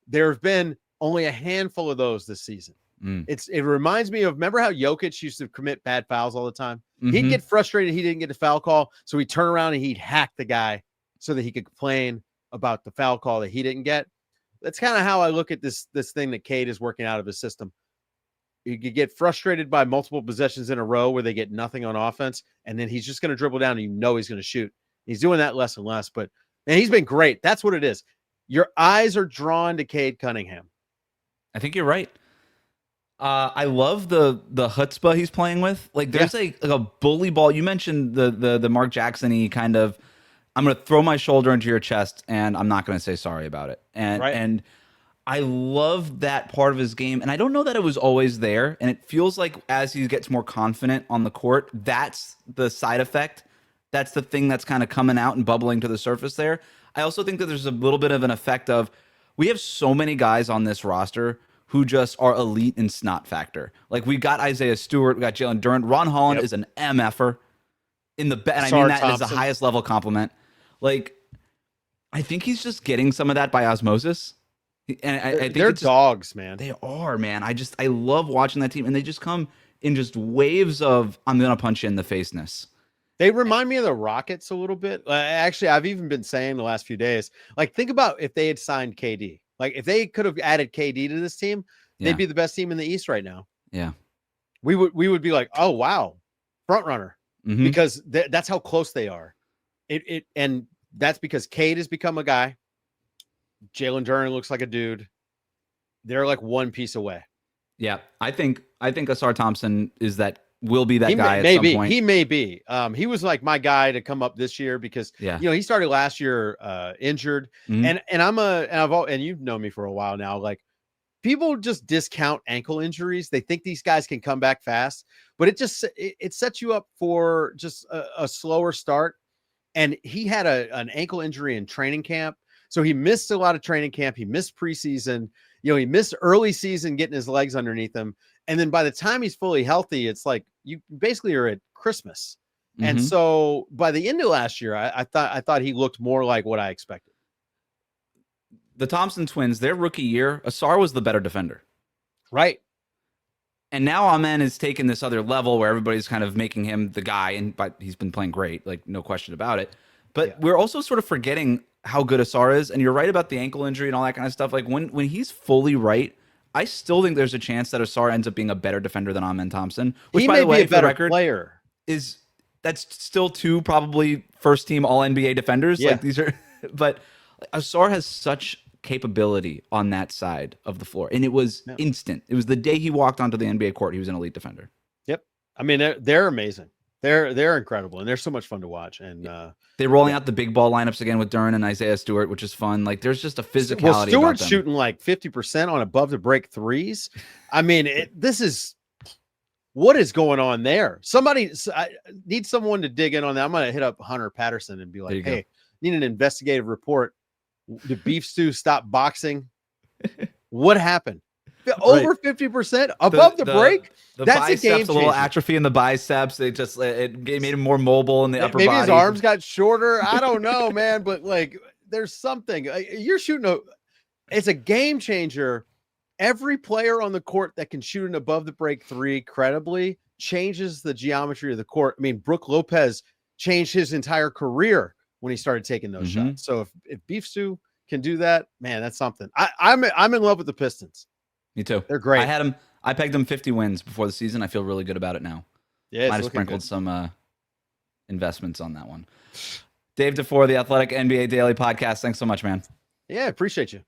There have been only a handful of those this season. It reminds me of, remember how Jokic used to commit bad fouls all the time? He'd get frustrated he didn't get a foul call, so he'd turn around and he'd hack the guy so that he could complain about the foul call that he didn't get. That's kind of how I look at this thing that Cade is working out of his system. You could get frustrated by multiple possessions in a row where they get nothing on offense, and then he's just going to dribble down and he's going to shoot. He's doing that less and less, but man, he's been great. That's what it is. your eyes are drawn to Cade Cunningham. I think you're right. I love the chutzpah he's playing with. Like there's like a bully ball. You mentioned the Mark Jackson-y kind of, I'm going to throw my shoulder into your chest and I'm not going to say sorry about it. And I love that part of his game. And I don't know that it was always there. And it feels like as he gets more confident on the court, that's the side effect. That's the thing that's kind of coming out and bubbling to the surface there. I also think that there's a little bit of an effect of, we have so many guys on this roster who just are elite in snot factor. Like we got Isaiah Stewart, we got Jalen Durant. Ron Holland is an MFer in the and I mean that as the highest level compliment. Like I think he's just getting some of that by osmosis. And I think they're dogs, man. They are, man. I love watching that team, and they just come in just waves of I'm gonna punch you in the face-ness. They remind me of the Rockets a little bit. Actually, I've even been saying the last few days, like think about if they had signed KD. Like if they could have added KD to this team, they'd be the best team in the East right now. Yeah. We would be like, oh wow, front runner. Because that's how close they are. And that's because Cade has become a guy. Jalen Durant looks like a dude. They're like one piece away. Yeah. I think Asar Thompson will be that guy at some point. He may be. He was like my guy to come up this year because he started last year injured. And you've known me for a while now. Like people just discount ankle injuries. They think these guys can come back fast, but it sets you up for just a slower start. And he had an ankle injury in training camp. So he missed a lot of training camp. He missed preseason. He missed early season getting his legs underneath him. And then by the time he's fully healthy, it's like you basically are at Christmas. And so by the end of last year, I thought he looked more like what I expected. The Thompson twins, their rookie year, Asar was the better defender. Right. And now Amen is taking this other level where everybody's kind of making him the guy, but he's been playing great, like no question about it. But we're also sort of forgetting how good Asar is. And you're right about the ankle injury and all that kind of stuff. Like when he's fully right, I still think there's a chance that Asar ends up being a better defender than Amen Thompson. Which, by the way, for the record, player. That's still two probably first team All NBA defenders. Yeah. Like these are, but Asar has such capability on that side of the floor, and it was instant. It was the day he walked onto the NBA court, he was an elite defender. Yep. I mean, they're amazing. They're incredible, and they're so much fun to watch. And they're rolling out the big ball lineups again with Durant and Isaiah Stewart, which is fun. Like there's just a physicality. Well, Stewart's shooting like 50% on above the break threes. I mean, this is what is going on there. I need someone to dig in on that. I'm going to hit up Hunter Patterson and be like, hey, need an investigative report. Did Beef Stew stop boxing? What happened? Over 50% above the break. That's biceps, a game changer. A little atrophy in the biceps. It made him more mobile in the upper body. Maybe his arms got shorter. I don't know, man. But like, there's something. You're shooting it's a game changer. Every player on the court that can shoot an above the break three credibly changes the geometry of the court. I mean, Brook Lopez changed his entire career when he started taking those shots. So if Beef Stew can do that, man, that's something. I'm in love with the Pistons. Me too. They're great. I pegged them 50 wins before the season. I feel really good about it now. Yeah, might have sprinkled some investments on that one. Dave DuFour, the Athletic NBA Daily Podcast. Thanks so much, man. Yeah, appreciate you.